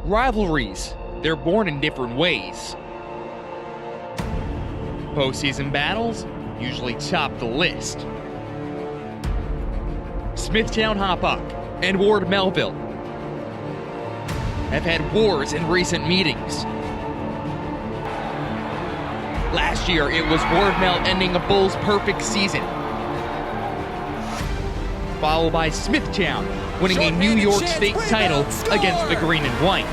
Rivalries, they're born in different ways. Postseason battles usually top the list. Smithtown Hauppauge and Ward Melville have had wars in recent meetings. Last year, it was Ward Mel ending a Bulls' perfect season, followed by Smithtown winning a New York State title against the Green and White.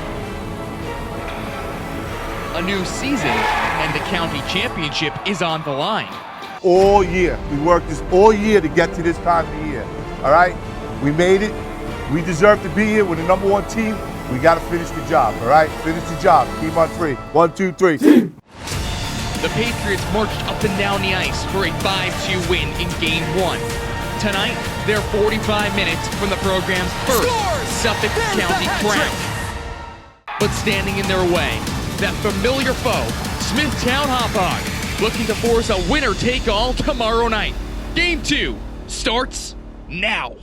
A new season and the county championship is on the line. All year. We worked this all year to get to this time of the year. All right? We made it. We deserve to be here. We're the #1 team. We got to finish the job. All right? Finish the job. Keep on 3. 1, 2, 3. The Patriots marched up and down the ice for a 5-2 win in Game 1. Tonight, they're 45 minutes from the program's first Suffolk County crown. But standing in their way, that familiar foe, Smithtown Hauppauge, looking to force a winner-take-all tomorrow night. Game 2 starts now.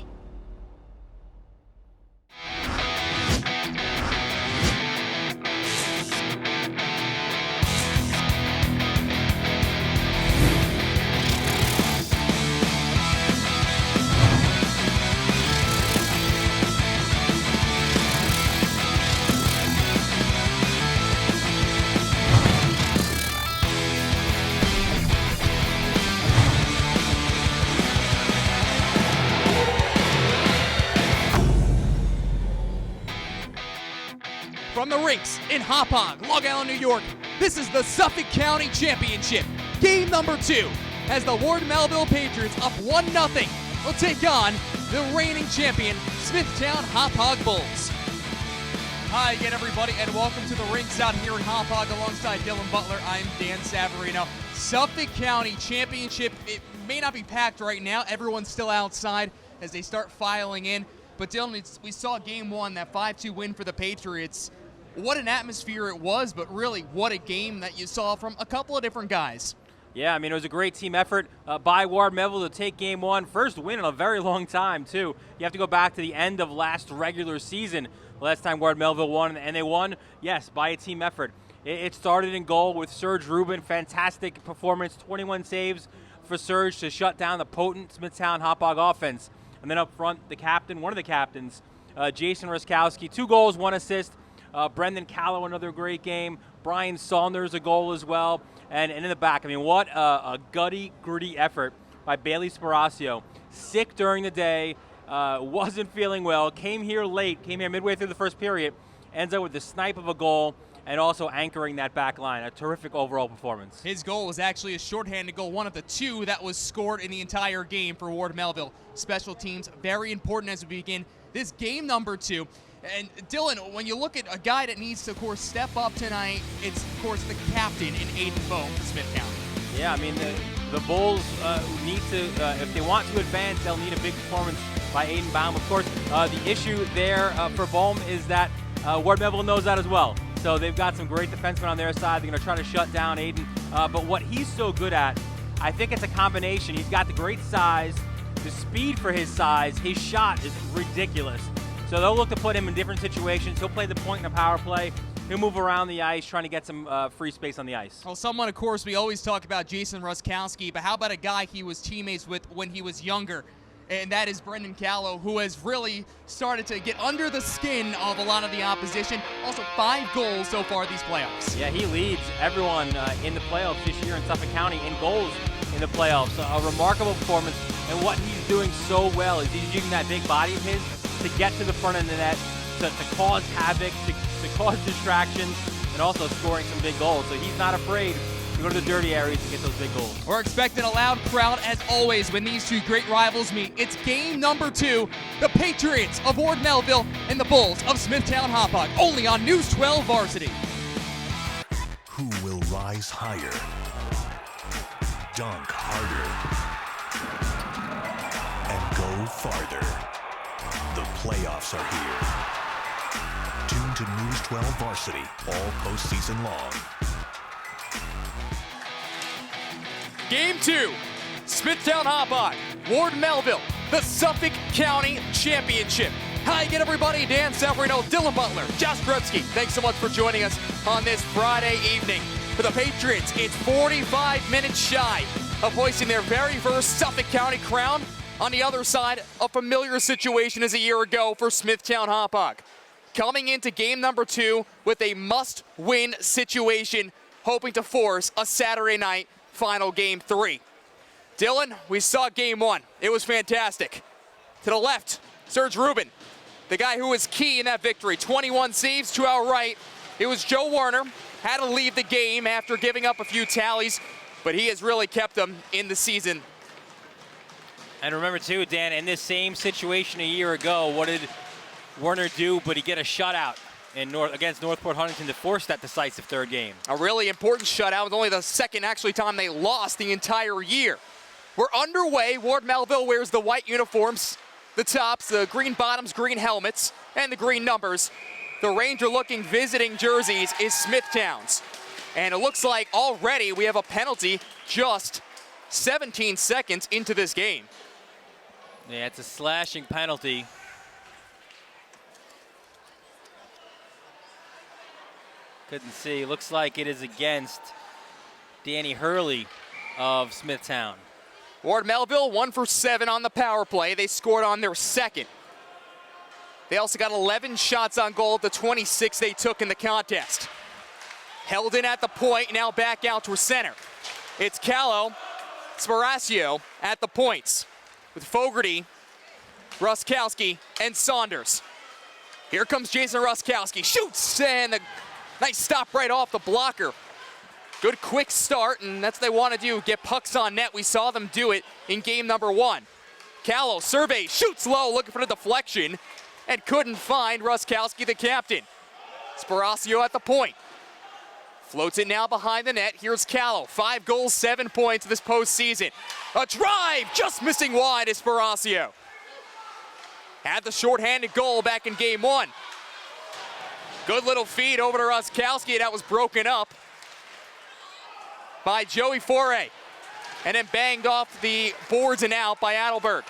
From the rinks in Hauppauge, Long Island, New York, this is the Suffolk County Championship. Game number 2, as the Ward Melville Patriots up 1-0 will take on the reigning champion, Smithtown Hauppauge Bulls. Hi again, everybody, and welcome to the rinks out here in Hauppauge alongside Dylan Butler. I'm Dan Savarino. Suffolk County Championship, it may not be packed right now. Everyone's still outside as they start filing in. But Dylan, we saw Game 1, that 5-2 win for the Patriots. What an atmosphere it was, but really what a game that you saw from a couple of different guys. Yeah, I mean, it was a great team effort by Ward Melville to take Game 1. First win in a very long time, too. You have to go back to the end of last regular season. Last time Ward Melville won, and they won, yes, by a team effort. It started in goal with Serge Rubin. Fantastic performance, 21 saves for Serge to shut down the potent Smithtown Hauppauge offense. And then up front, the captain, one of the captains, Jason Ruskowski, 2 goals, 1 assist. Brendan Callow, another great game. Brian Saunders, a goal as well. And in the back, I mean, what a gutty, gritty effort by Bailey Sparacio. Sick during the day, wasn't feeling well, came here midway through the first period, ends up with the snipe of a goal and also anchoring that back line. A terrific overall performance. His goal was actually a shorthanded goal, one of the 2 that was scored in the entire game for Ward Melville. Special teams, very important as we begin this game number 2. And Dylan, when you look at a guy that needs to, of course, step up tonight, it's, of course, the captain in Aiden Foam for Smithtown. Yeah, I mean, the Bulls need to, if they want to advance, they'll need a big performance by Aiden Baum. Of course, the issue there for Baum is that Ward Melville knows that as well. So they've got some great defensemen on their side. They're going to try to shut down Aiden. But what he's so good at, I think it's a combination. He's got the great size, the speed for his size. His shot is ridiculous. So they'll look to put him in different situations. He'll play the point in a power play. He'll move around the ice, trying to get some free space on the ice. Well, someone, of course, we always talk about Jason Ruskowski, but how about a guy he was teammates with when he was younger? And that is Brendan Callow, who has really started to get under the skin of a lot of the opposition. Also, 5 goals so far these playoffs. Yeah, he leads everyone in the playoffs this year in Suffolk County in goals in the playoffs. A remarkable performance, and what he's doing so well is he's using that big body of his to get to the front of the net, to cause havoc, to cause distractions, and also scoring some big goals. So he's not afraid to go to the dirty areas to get those big goals. We're expecting a loud crowd as always when these 2 great rivals meet. It's game number 2, the Patriots of Ward Melville and the Bulls of Smithtown Hauppauge, only on News 12 Varsity. Who will rise higher, dunk harder, and go farther? The playoffs are here. Tune to News 12 Varsity all postseason long. Game 2, Smithtown Hauppauge, Ward Melville, the Suffolk County Championship. Hi again, everybody. Dan Severino, Dylan Butler, Josh Gretzky. Thanks so much for joining us on this Friday evening. For the Patriots, it's 45 minutes shy of hoisting their very first Suffolk County crown. On the other side, a familiar situation as a year ago for Smithtown Hauppauge. Coming into game number 2 with a must-win situation, hoping to force a Saturday night final game 3. Dylan, we saw game 1. It was fantastic. To the left, Serge Rubin, the guy who was key in that victory. 21 saves. To our right, it was Joe Werner. Had to leave the game after giving up a few tallies, but he has really kept them in the season. And remember too, Dan, in this same situation a year ago, what did Werner do but he get a shutout against Northport Huntington to force that decisive third game? A really important shutout. It was only the second time they lost the entire year. We're underway. Ward Melville wears the white uniforms, the tops, the green bottoms, green helmets, and the green numbers. The Ranger-looking visiting jerseys is Smithtown's. And it looks like already we have a penalty just 17 seconds into this game. Yeah, it's a slashing penalty. Couldn't see. Looks like it is against Danny Hurley of Smithtown. Ward Melville, 1 for 7 on the power play. They scored on their second. They also got 11 shots on goal, the 26 they took in the contest. Held in at the point, now back out to center. It's Callow, Sparacio at the points with Fogarty, Ruskowski, and Saunders. Here comes Jason Ruskowski, shoots, and a nice stop right off the blocker. Good quick start, and that's what they want to do, get pucks on net. We saw them do it in game number 1. Callow surveys, shoots low, looking for the deflection, and couldn't find Ruskowski, the captain. Sparacio at the point. Floats it now behind the net. Here's Callow, 5 goals, 7 points this postseason. A drive, just missing wide is Sparacio. Had the shorthanded goal back in game 1. Good little feed over to Ruskowski, that was broken up by Joey Foray, and then banged off the boards and out by Adelberg.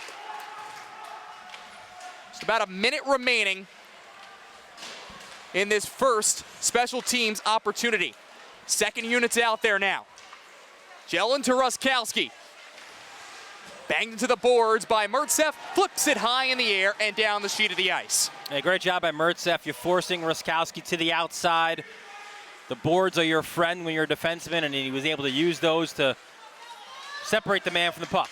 Just about a minute remaining in this first special teams opportunity. Second unit's out there now. Jelen to Ruskowski. Banged into the boards by Mertsev, flips it high in the air and down the sheet of the ice. Hey, great job by Mertsev. You're forcing Ruskowski to the outside. The boards are your friend when you're a defenseman, and he was able to use those to separate the man from the puck.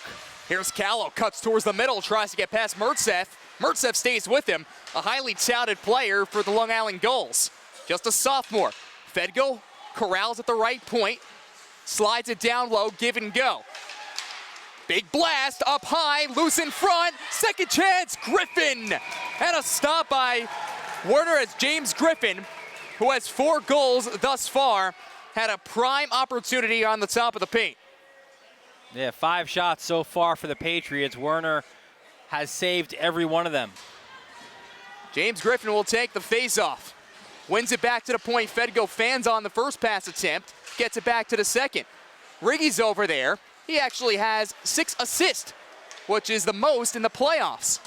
Here's Callow, cuts towards the middle, tries to get past Mertsev. Mertsev stays with him, a highly touted player for the Long Island Gulls. Just a sophomore. Fedgo corrals at the right point, slides it down low, give and go. Big blast, up high, loose in front, second chance, Griffin! And a stop by Werner as James Griffin, who has 4 goals thus far, had a prime opportunity on the top of the paint. Yeah, 5 shots so far for the Patriots. Werner has saved every one of them. James Griffin will take the face-off. Wins it back to the point. Fedgo fans on the first pass attempt, gets it back to the second. Riggy's over there. He actually has 6 assists, which is the most in the playoffs.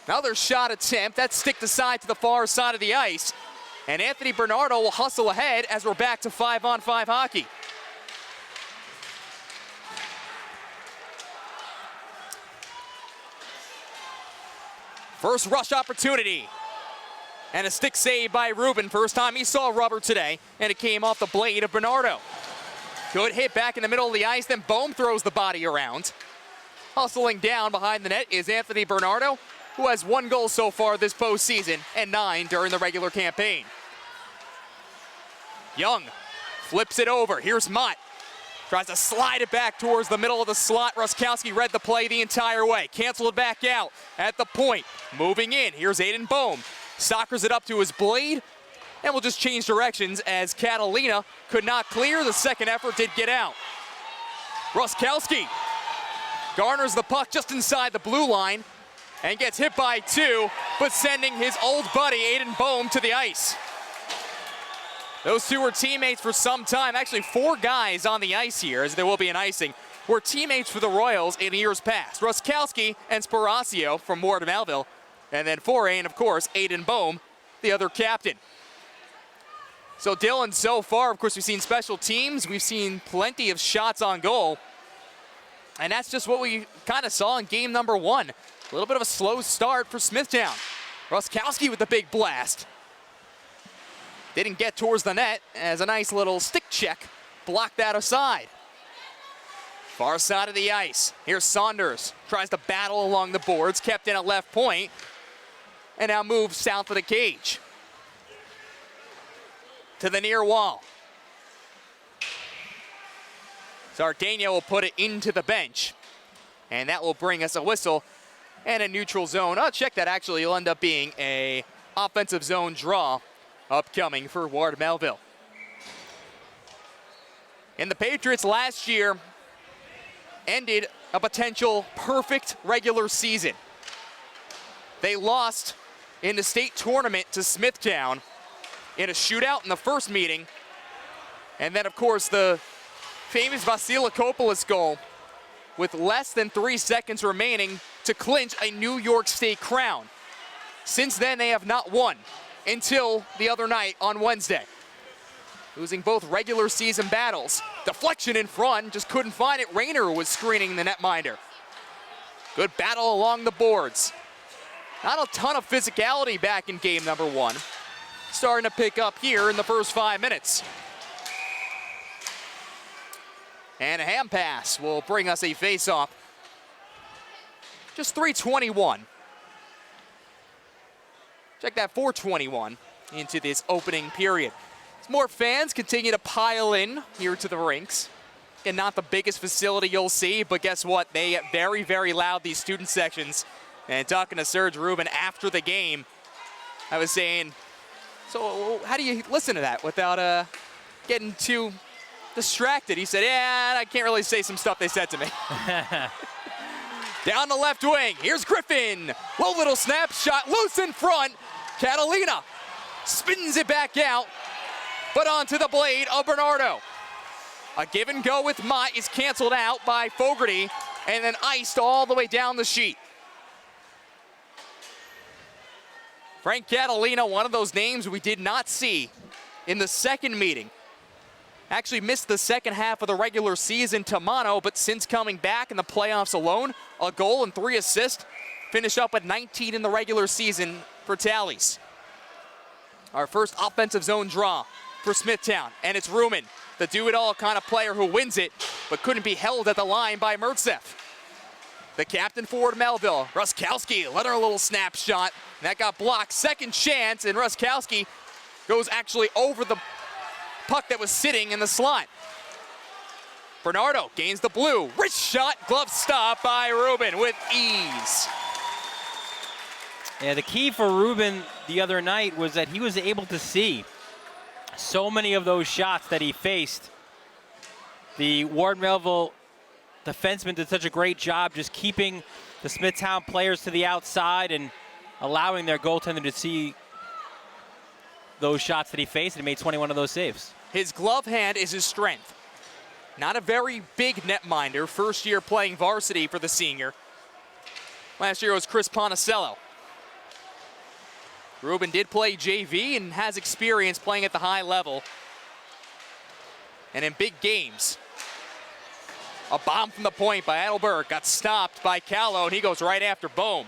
Another shot attempt, that's sticked aside to the far side of the ice. And Anthony Bernardo will hustle ahead as we're back to 5-on-5 hockey. First rush opportunity. And a stick save by Rubin. First time he saw rubber today, and it came off the blade of Bernardo. Good hit back in the middle of the ice, then Bohm throws the body around. Hustling down behind the net is Anthony Bernardo, who has 1 goal so far this postseason and 9 during the regular campaign. Young flips it over. Here's Mott. Tries to slide it back towards the middle of the slot. Ruskowski read the play the entire way. Canceled it back out at the point. Moving in. Here's Aiden Bohm. Sockers it up to his blade. And we'll just change directions as Catalina could not clear. The second effort did get out. Ruskowski garners the puck just inside the blue line and gets hit by 2, but sending his old buddy Aiden Bohm to the ice. Those 2 were teammates for some time. Actually, 4 guys on the ice here, as there will be an icing, were teammates for the Royals in years past. Ruskowski and Sparacio from Ward Melville, And then foreign, and of course, Aiden Bohm, the other captain. So Dylan, so far, of course, we've seen special teams. We've seen plenty of shots on goal. And that's just what we kind of saw in game number 1. A little bit of a slow start for Smithtown. Ruskowski with the big blast. Didn't get towards the net as a nice little stick check blocked that aside. Far side of the ice. Here's Saunders. Tries to battle along the boards. Kept in at left point. And now moves south of the cage. To the near wall. Sardegna will put it into the bench. And that will bring us a whistle and a neutral zone. Oh, check that. Actually, it'll end up being a offensive zone draw upcoming for Ward Melville. And the Patriots last year ended a potential perfect regular season. They lost in the state tournament to Smithtown in a shootout in the first meeting. And then, of course, the famous Vasilikopoulos goal with less than 3 seconds remaining to clinch a New York State crown. Since then, they have not won until the other night on Wednesday. Losing both regular season battles. Deflection in front, just couldn't find it. Rayner was screening the netminder. Good battle along the boards. Not a ton of physicality back in game number 1. Starting to pick up here in the first 5 minutes. And a hand pass will bring us a face-off. Just 3:21. Check that, 4:21 into this opening period. As more fans continue to pile in here to the rinks. And not the biggest facility you'll see, but guess what? They get very, very loud, these student sections. And talking to Serge Rubin after the game, I was saying, so how do you listen to that without getting too distracted? He said, yeah, I can't really say some stuff they said to me. Down the left wing, here's Griffin. Low little snap shot, loose in front. Catalina spins it back out, but onto the blade of Bernardo. A give and go with Mott is canceled out by Fogarty and then iced all the way down the sheet. Frank Catalina, one of those names we did not see in the second meeting. Actually missed the second half of the regular season to mono, but since coming back in the playoffs alone, a goal and 3 assists, finished up with 19 in the regular season for tallies. Our first offensive zone draw for Smithtown, and it's Ruman, the do-it-all kind of player who wins it, but couldn't be held at the line by Mertzev. The captain for Ward Melville, Ruskowski, let her a little snapshot. That got blocked. Second chance, and Ruskowski goes actually over the puck that was sitting in the slot. Bernardo gains the blue. Wrist shot, glove stop by Rubin with ease. Yeah, the key for Rubin the other night was that he was able to see so many of those shots that he faced. The Ward Melville defenseman did such a great job just keeping the Smithtown players to the outside and allowing their goaltender to see those shots that he faced, and he made 21 of those saves. His glove hand is his strength. Not a very big netminder, first year playing varsity for the senior. Last year was Chris Ponticello. Rubin did play JV and has experience playing at the high level. And in big games. A bomb from the point by Adelberg got stopped by Callow, and he goes right after Bohm.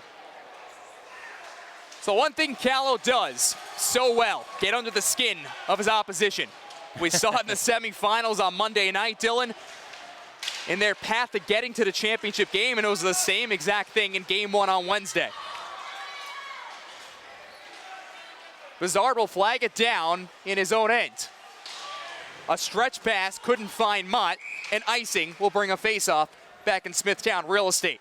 So one thing Callow does so well, get under the skin of his opposition. We saw it in the semifinals on Monday night, Dylan, in their path to getting to the championship game, and it was the same exact thing in game 1 on Wednesday. Bizarre will flag it down in his own end. A stretch pass, couldn't find Mott, and icing will bring a face-off back in Smithtown real estate.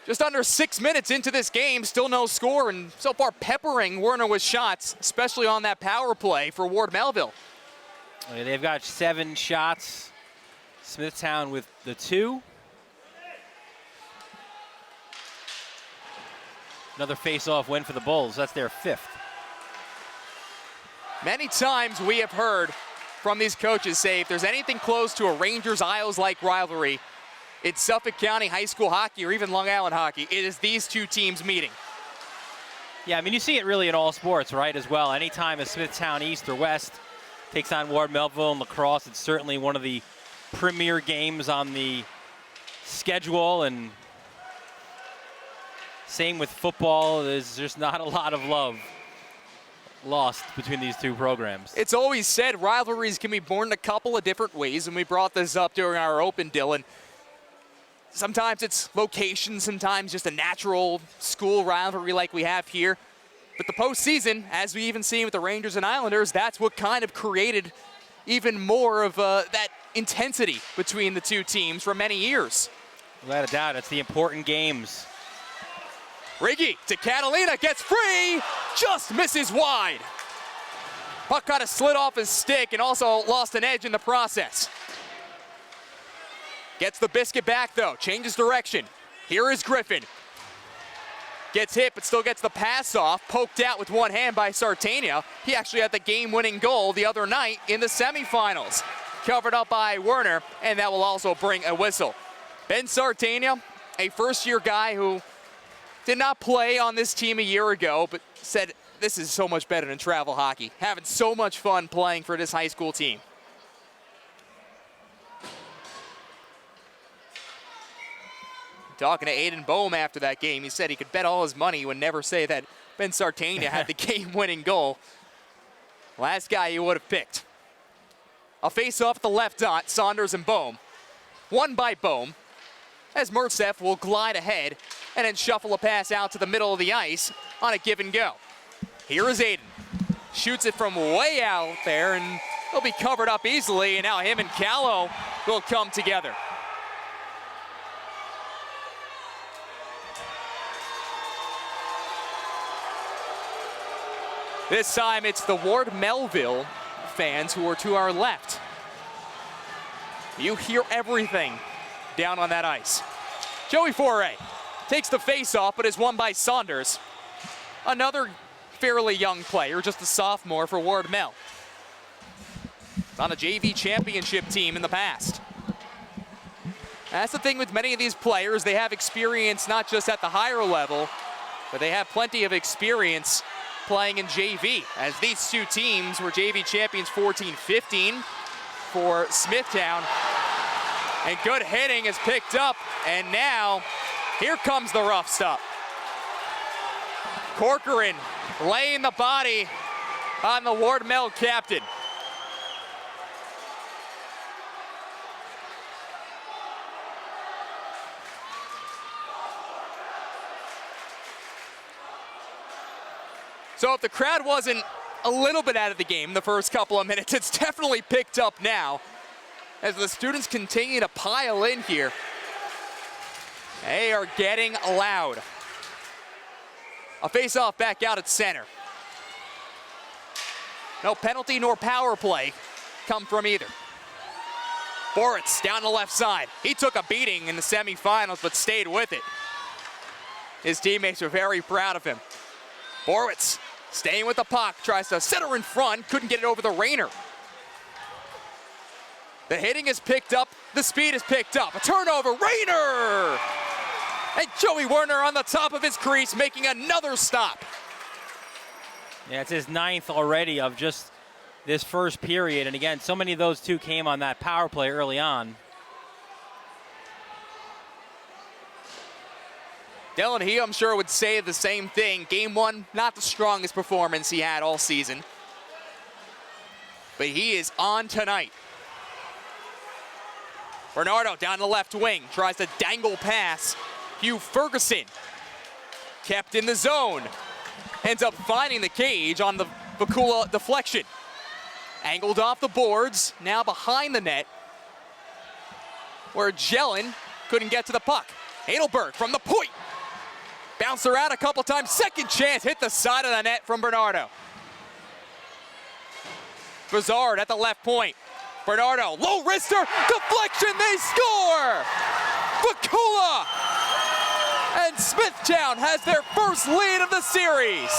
Just under 6 minutes into this game, still no score, and so far peppering Werner with shots, especially on that power play for Ward Melville. They've got 7 shots. Smithtown with the 2. Another face-off win for the Bulls. That's their 5th. Many times we have heard from these coaches say if there's anything close to a Rangers-Isles-like rivalry, it's Suffolk County high school hockey or even Long Island hockey. It is these two teams meeting. Yeah, I mean, you see it really in all sports, right, as well. Anytime a Smithtown East or West takes on Ward Melville in lacrosse, it's certainly one of the premier games on the schedule, and same with football. There's just not a lot of love lost between these two programs. It's always said rivalries can be born in a couple of different ways, and we brought this up during our open, Dylan. Sometimes it's location, sometimes just a natural school rivalry like we have here. But the postseason, as we even see with the Rangers and Islanders, that's what kind of created even more of that intensity between the two teams for many years. Without a doubt, it's the important games. Riggy to Catalina, gets free, just misses wide. Puck kind of slid off his stick and also lost an edge in the process. Gets the biscuit back though, changes direction. Here is Griffin. Gets hit, but still gets the pass off, poked out with one hand by Sartania. He actually had the game-winning goal the other night in the semifinals. Covered up by Werner, and that will also bring a whistle. Ben Sartania, a first-year guy who did not play on this team a year ago, but said, this is so much better than travel hockey. Having so much fun playing for this high school team. Talking to Aiden Boehm after that game, he said he could bet all his money he would never say that Ben Sartania had the game-winning goal. Last guy he would have picked. A face-off at the left dot, Saunders and Boehm. Won by Boehm, as Mercef will glide ahead and then shuffle a pass out to the middle of the ice on a give and go. Here is Aiden. Shoots it from way out there, and he'll be covered up easily, and now him and Callow will come together. This time it's the Ward Melville fans who are to our left. You hear everything down on that ice. Joey Foray takes the face-off, but is won by Saunders. Another fairly young player, just a sophomore for Ward Mel. On a JV championship team in the past. That's the thing with many of these players. They have experience not just at the higher level, but they have plenty of experience playing in JV, as these two teams were JV champions 14-15 for Smithtown. And good hitting is picked up, and now here comes the rough stuff. Corcoran laying the body on the Ward Mel captain. So if the crowd wasn't a little bit out of the game the first couple of minutes, it's definitely picked up now as the students continue to pile in here. They are getting loud. A face-off back out at center. No penalty nor power play come from either. Boritz down the left side. He took a beating in the semifinals but stayed with it. His teammates are very proud of him. Boritz staying with the puck, tries to set her in front, couldn't get it over the Rainer. The hitting is picked up, the speed is picked up. A turnover, Rainer! And Joey Werner on the top of his crease, making another stop. Yeah, it's his 9th already of just this first period. And again, so many of those two came on that power play early on. Dylan, he, I'm sure, would say the same thing. Game one, not the strongest performance he had all season. But he is on tonight. Bernardo down the left wing, tries to dangle pass. Hugh Ferguson, kept in the zone. Ends up finding the cage on the Bakula deflection. Angled off the boards, now behind the net, where Jelen couldn't get to the puck. Heidelberg from the point. Bounced her out a couple times, second chance, hit the side of the net from Bernardo. Bizarre at the left point. Bernardo, low wrister, deflection, they score! Bakula! And Smithtown has their first lead of the series.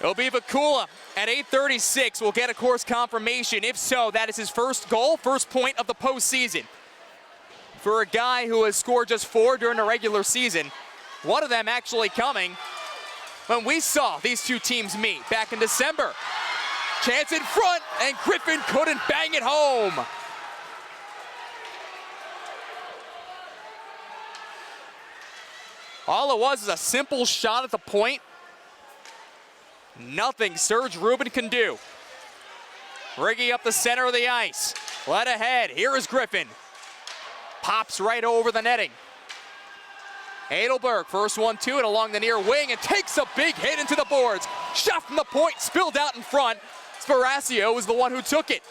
It'll be Vakula at 8:36. We'll get a course confirmation. If so, that is his first goal, first point of the postseason. For a guy who has scored just 4 during the regular season, one of them actually coming when we saw these two teams meet back in December. Chance in front, and Griffin couldn't bang it home. All it was is a simple shot at the point. Nothing Serge Rubin can do. Rigging up the center of the ice. Led ahead. Here is Griffin. Pops right over the netting. Adelberg, first one to it along the near wing and takes a big hit into the boards. Shot from the point, spilled out in front. Sparacio was the one who took it.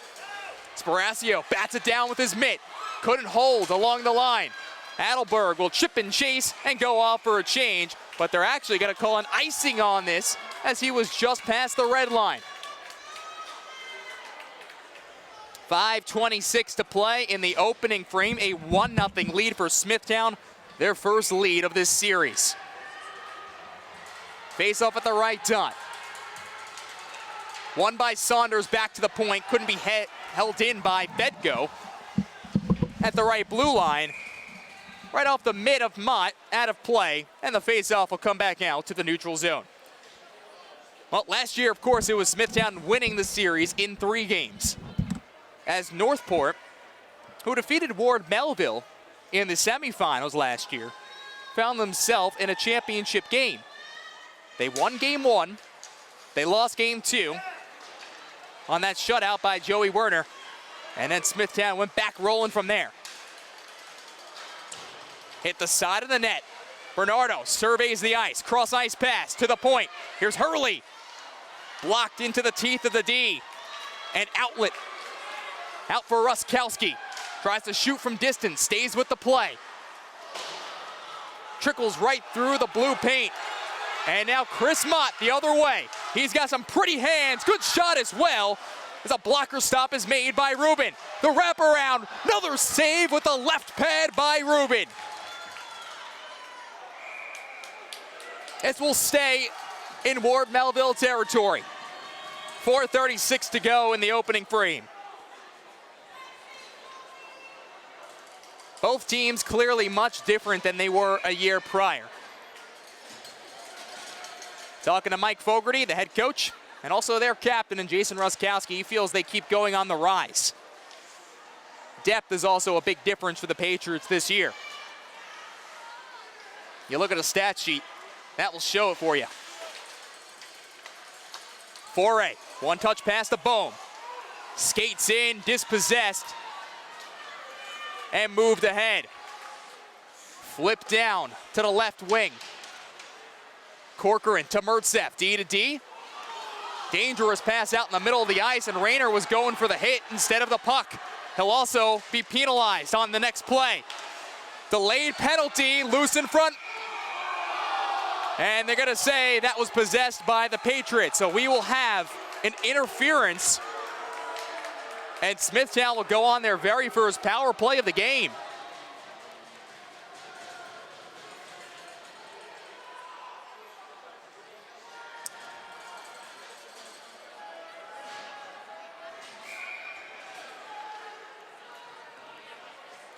Sparacio bats it down with his mitt. Couldn't hold along the line. Adelberg will chip and chase and go off for a change, but they're actually going to call an icing on this as he was just past the red line. 5:26 to play in the opening frame. A 1-0 lead for Smithtown, their first lead of this series. Face off at the right dot. Won by Saunders, back to the point. Couldn't be held in by Bedgo at the right blue line. Right off the mid of Mott, out of play, and the face-off will come back out to the neutral zone. Well, last year, of course, it was Smithtown winning the series in 3 games. As Northport, who defeated Ward Melville in the semifinals last year, found themselves in a championship game. They won game 1, they lost game 2 on that shutout by Joey Werner, and then Smithtown went back rolling from there. Hit the side of the net. Bernardo surveys the ice. Cross ice pass to the point. Here's Hurley. Blocked into the teeth of the D. And outlet. Out for Ruskowski. Tries to shoot from distance. Stays with the play. Trickles right through the blue paint. And now Chris Mott the other way. He's got some pretty hands. Good shot as well. As a blocker stop is made by Rubin. The wraparound. Another save with the left pad by Rubin. This will stay in Ward Melville territory. 4:36 to go in the opening frame. Both teams clearly much different than they were a year prior. Talking to Mike Fogarty, the head coach, and also their captain, and Jason Ruskowski. He feels they keep going on the rise. Depth is also a big difference for the Patriots this year. You look at a stat sheet, that will show it for you. Foray, one touch pass to Bohm. Skates in, dispossessed, and moved ahead. Flip down to the left wing. Corcoran to Mertzeff, D to D. Dangerous pass out in the middle of the ice, and Rayner was going for the hit instead of the puck. He'll also be penalized on the next play. Delayed penalty, loose in front. And they're going to say that was possessed by the Patriots. So we will have an interference. And Smithtown will go on their very first power play of the game.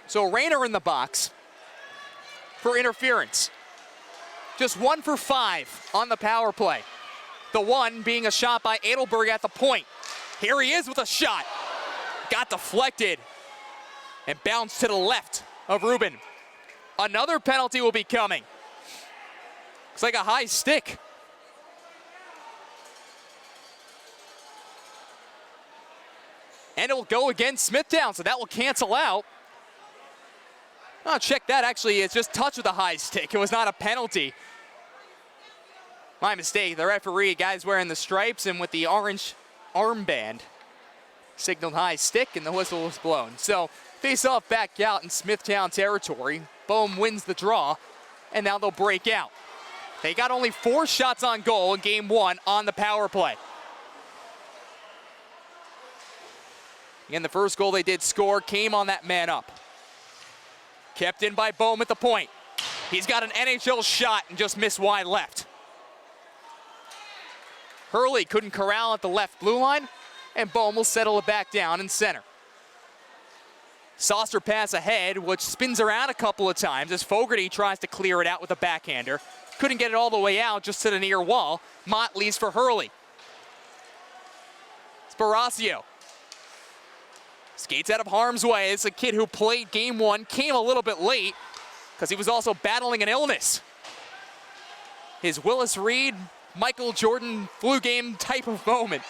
So Rayner in the box for interference. Just 1 for 5 on the power play. The one being a shot by Adelberg at the point. Here he is with a shot. Got deflected and bounced to the left of Rubin. Another penalty will be coming. Looks like a high stick. And it will go against Smithtown, so that will cancel out. Oh, check that. Actually, it's just touch with a high stick. It was not a penalty. My mistake. The referee, guys wearing the stripes and with the orange armband, signaled high stick, and the whistle was blown. So, face-off back out in Smithtown territory. Bohm wins the draw, and now they'll break out. They got only 4 shots on goal in game 1 on the power play. Again, the first goal they did score came on that man up. Kept in by Bohm at the point. He's got an NHL shot and just missed wide left. Hurley couldn't corral at the left blue line, and Bohm will settle it back down in center. Saucer pass ahead, which spins around a couple of times as Fogarty tries to clear it out with a backhander. Couldn't get it all the way out, just to the near wall. Mott leaves for Hurley. Sparacio skates out of harm's way. It's a kid who played game one, came a little bit late because he was also battling an illness. His Willis Reed, Michael Jordan flu game type of moment.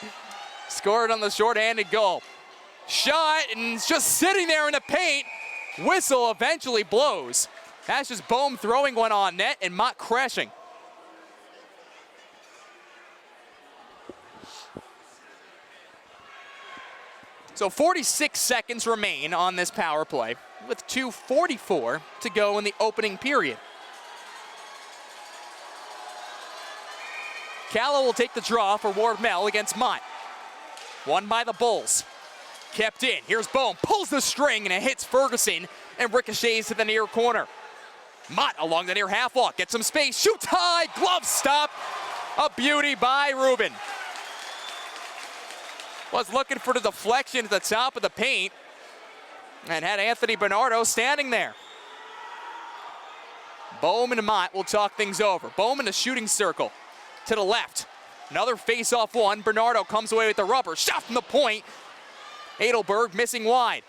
Scored on the short-handed goal. Shot, and it's just sitting there in the paint. Whistle eventually blows. That's just Bohm throwing one on net and Mott crashing. So 46 seconds remain on this power play with 2:44 to go in the opening period. Callow will take the draw for Ward Mel against Mott. Won by the Bulls. Kept in. Here's Bohm. Pulls the string and it hits Ferguson and ricochets to the near corner. Mott along the near half wall. Gets some space. Shoots high. Glove stop. A beauty by Rubin. Was looking for the deflection at the top of the paint and had Anthony Bernardo standing there. Bohm and Mott will talk things over. Bohm in the shooting circle to the left. Another face-off one. Bernardo comes away with the rubber. Shot from the point. Adelberg missing wide.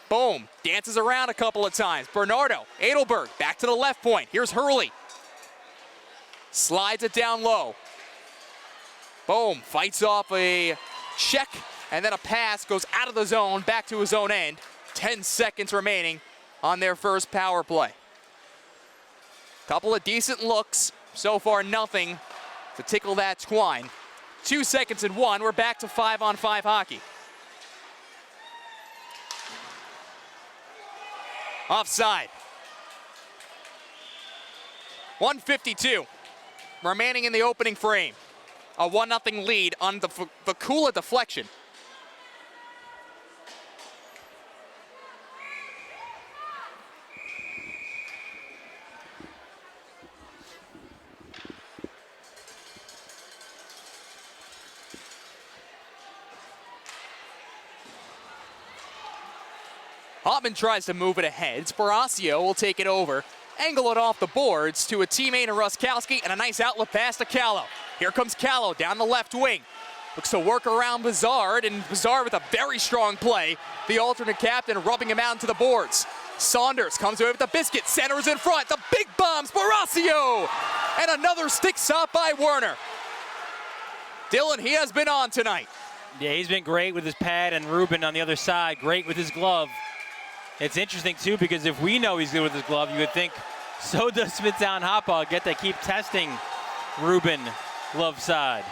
Bohm dances around a couple of times. Bernardo, Adelberg back to the left point. Here's Hurley. Slides it down low. Bohm fights off a check, and then a pass goes out of the zone, back to his own end. 10 seconds remaining on their first power play. Couple of decent looks. So far, nothing to tickle that twine. 2 seconds and one. We're back to 5-on-5 hockey. Offside. 1:52 remaining in the opening frame. A 1-0 lead on the Vakula deflection. Hoffman tries to move it ahead. Sparacio will take it over, angle it off the boards to a teammate in Ruskowski, and a nice outlet pass to Callow. Here comes Callow down the left wing. Looks to work around Bizard, and Bizard with a very strong play. The alternate captain rubbing him out into the boards. Saunders comes away with the biscuit, centers in front. The big bomb, Sparacio! And another stick stop by Werner. Dylan, he has been on tonight. Yeah, he's been great with his pad, and Rubin on the other side, great with his glove. It's interesting, too, because if we know he's good with his glove, you would think so does Smithtown Hauppauge. Get to keep testing Rubin glove side.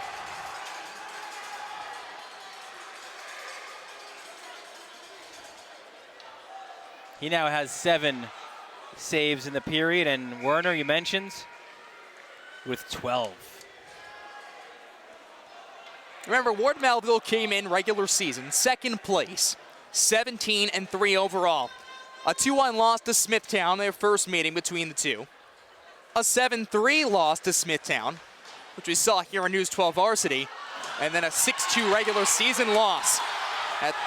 He now has 7 saves in the period, and Werner, you mentioned, with 12. Remember, Ward Melville came in regular season, second place, 17-3 overall. A 2-1 loss to Smithtown, their first meeting between the two. A 7-3 loss to Smithtown, which we saw here on News 12 Varsity. And then a 6-2 regular season loss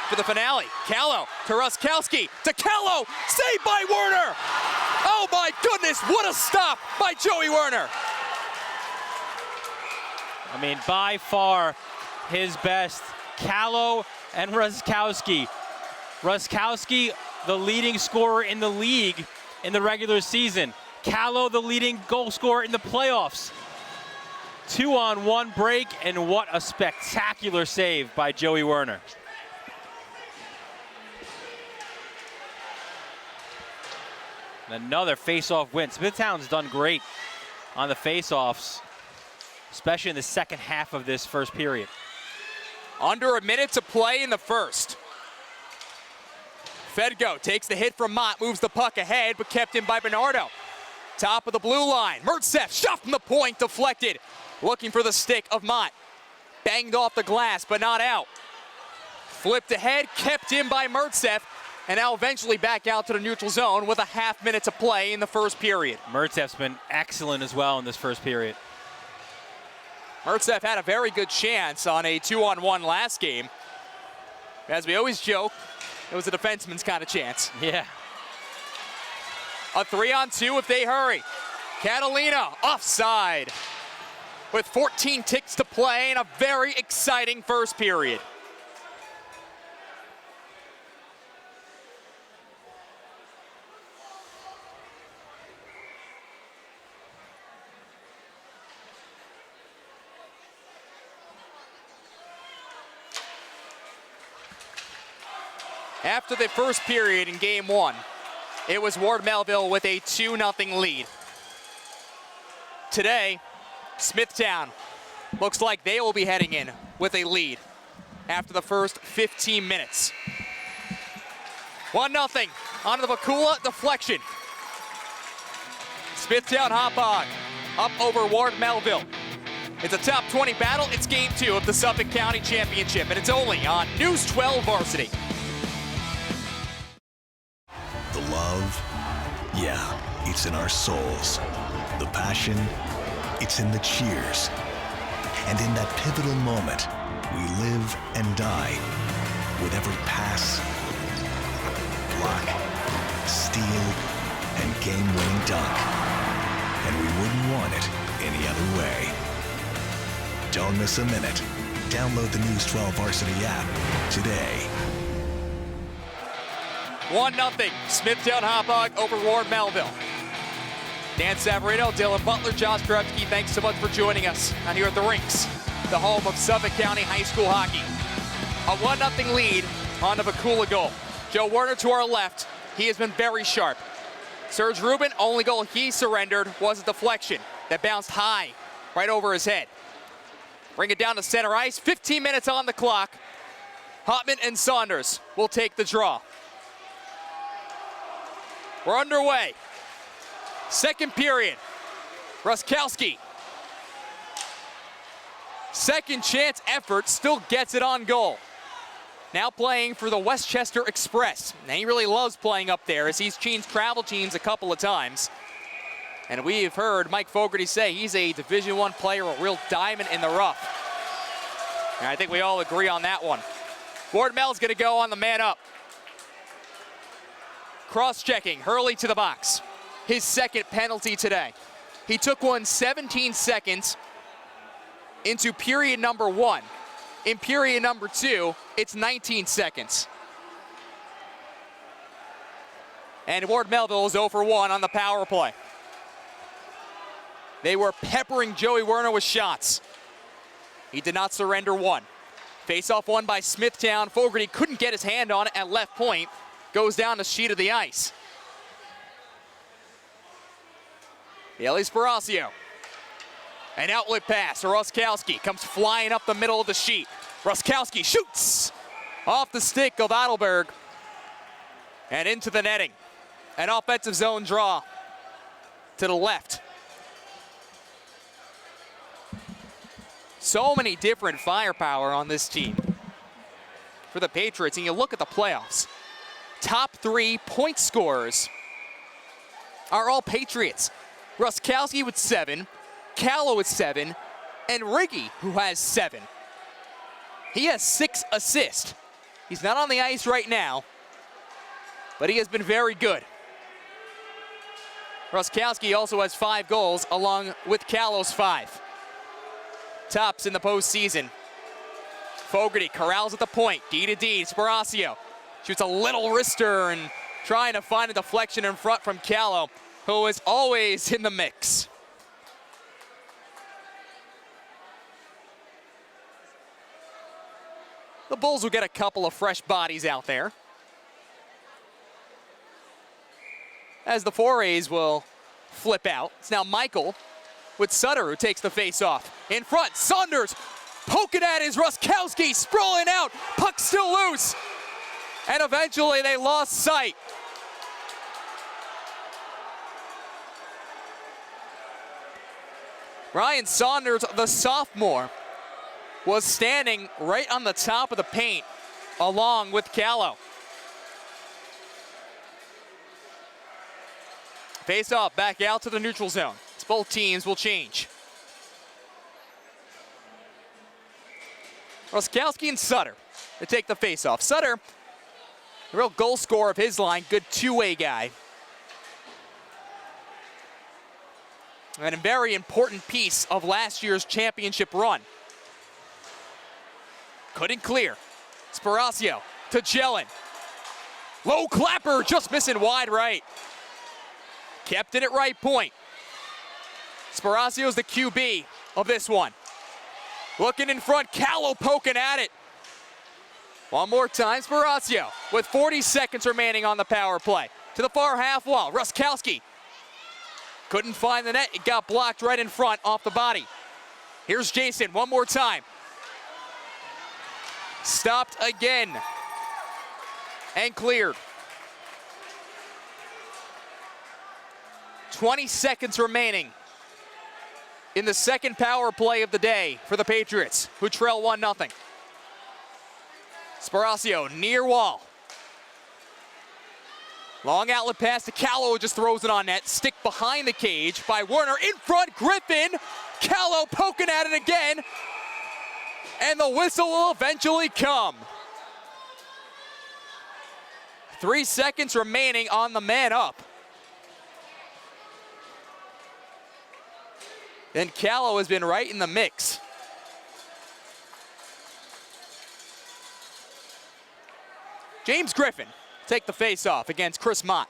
for the finale. Callow to Ruskowski to Callow, saved by Werner! Oh my goodness, what a stop by Joey Werner! I mean, by far his best. Callow and Ruskowski. Ruskowski, the leading scorer in the league in the regular season. Callow, the leading goal scorer in the playoffs. 2-on-1 break, and what a spectacular save by Joey Werner. Another face-off win. Smithtown's done great on the face-offs, especially in the second half of this first period. Under a minute to play in the first. Fedgo takes the hit from Mott, moves the puck ahead, but kept in by Bernardo. Top of the blue line. Mertsev shot from the point, deflected. Looking for the stick of Mott. Banged off the glass, but not out. Flipped ahead, kept in by Mertsev, and now eventually back out to the neutral zone with a half minute to play in the first period. Mertsev's been excellent as well in this first period. Mertzev had a very good chance on a 2-on-1 last game. As we always joke, it was a defenseman's kind of chance. Yeah. A 3-on-2 if they hurry. Catalina offside with 14 ticks to play in a very exciting first period. After the first period in game one, it was Ward Melville with a 2-0 lead. Today, Smithtown looks like they will be heading in with a lead after the first 15 minutes. 1-0 on the Bakula deflection. Smithtown Hauppauge up over Ward Melville. It's a top 20 battle. It's game 2 of the Suffolk County Championship, and it's only on News 12 Varsity. The love, yeah, it's in our souls. The passion, it's in the cheers. And in that pivotal moment, we live and die with every pass, block, steal, and game-winning dunk. And we wouldn't want it any other way. Don't miss a minute. Download the News 12 Varsity app today. 1-0, Smithtown Hauppauge over Ward Melville. Dan Savarino, Dylan Butler, Josh Krebsky, thanks so much for joining us out here at the rinks, the home of Suffolk County High School hockey. A 1-0 lead on the Bakula goal. Joe Werner to our left, he has been very sharp. Serge Rubin, only goal he surrendered was a deflection that bounced high right over his head. Bring it down to center ice, 15 minutes on the clock. Hotman and Saunders will take the draw. We're underway. Second period. Ruskowski. Second chance effort, still gets it on goal. Now playing for the Westchester Express. And he really loves playing up there as he's changed travel teams a couple of times. And we've heard Mike Fogarty say he's a Division I player, a real diamond in the rough. And I think we all agree on that one. Ward Mel's gonna go on the man up. Cross-checking, Hurley to the box. His second penalty today. He took one 17 seconds into period number 1. In period number 2, it's 19 seconds. And Ward Melville is 0 for 1 on the power play. They were peppering Joey Werner with shots. He did not surrender one. Face-off won by Smithtown. Fogarty couldn't get his hand on it at left point. Goes down the sheet of the ice. Eli Sparacio. An outlet pass. Ruskowski comes flying up the middle of the sheet. Ruskowski shoots off the stick of Adelberg and into the netting. An offensive zone draw to the left. So many different firepower on this team for the Patriots, and you look at the playoffs. Top 3 point scorers are all Patriots. Ruskowski with 7, Callow with 7, and Riggy, who has 7. He has 6 assists. He's not on the ice right now, but he has been very good. Ruskowski also has 5 goals, along with Callow's 5. Tops in the postseason. Fogarty corrals at the point, D to D, Sparacio. Shoots a little wrister and trying to find a deflection in front from Callow, who is always in the mix. The Bulls will get a couple of fresh bodies out there, as the forays will flip out. It's now Michael with Sutter, who takes the face-off. In front, Saunders poking at his Ruskowski, sprawling out, puck still loose. And eventually they lost sight. Ryan Saunders, the sophomore, was standing right on the top of the paint along with Callow. Face off back out to the neutral zone. Both teams will change. Roskowski and Sutter to take the face-off. Sutter, the real goal scorer of his line, good two-way guy. And a very important piece of last year's championship run. Couldn't clear. Sparacio to Jellin. Low clapper, just missing wide right. Kept it at right point. Sparacio's the QB of this one. Looking in front, Callow poking at it. One more time, Sparacio with 40 seconds remaining on the power play. To the far half wall, Roskowski. Couldn't find the net, it got blocked right in front off the body. Here's Jason, one more time. Stopped again. And cleared. 20 seconds remaining in the second power play of the day for the Patriots, who trail 1-0. Sparacio near wall. Long outlet pass to Callow, just throws it on net. Stick behind the cage by Werner. In front, Griffin. Callow poking at it again. And the whistle will eventually come. 3 seconds remaining on the man up. And Callow has been right in the mix. James Griffin take the face-off against Chris Mott.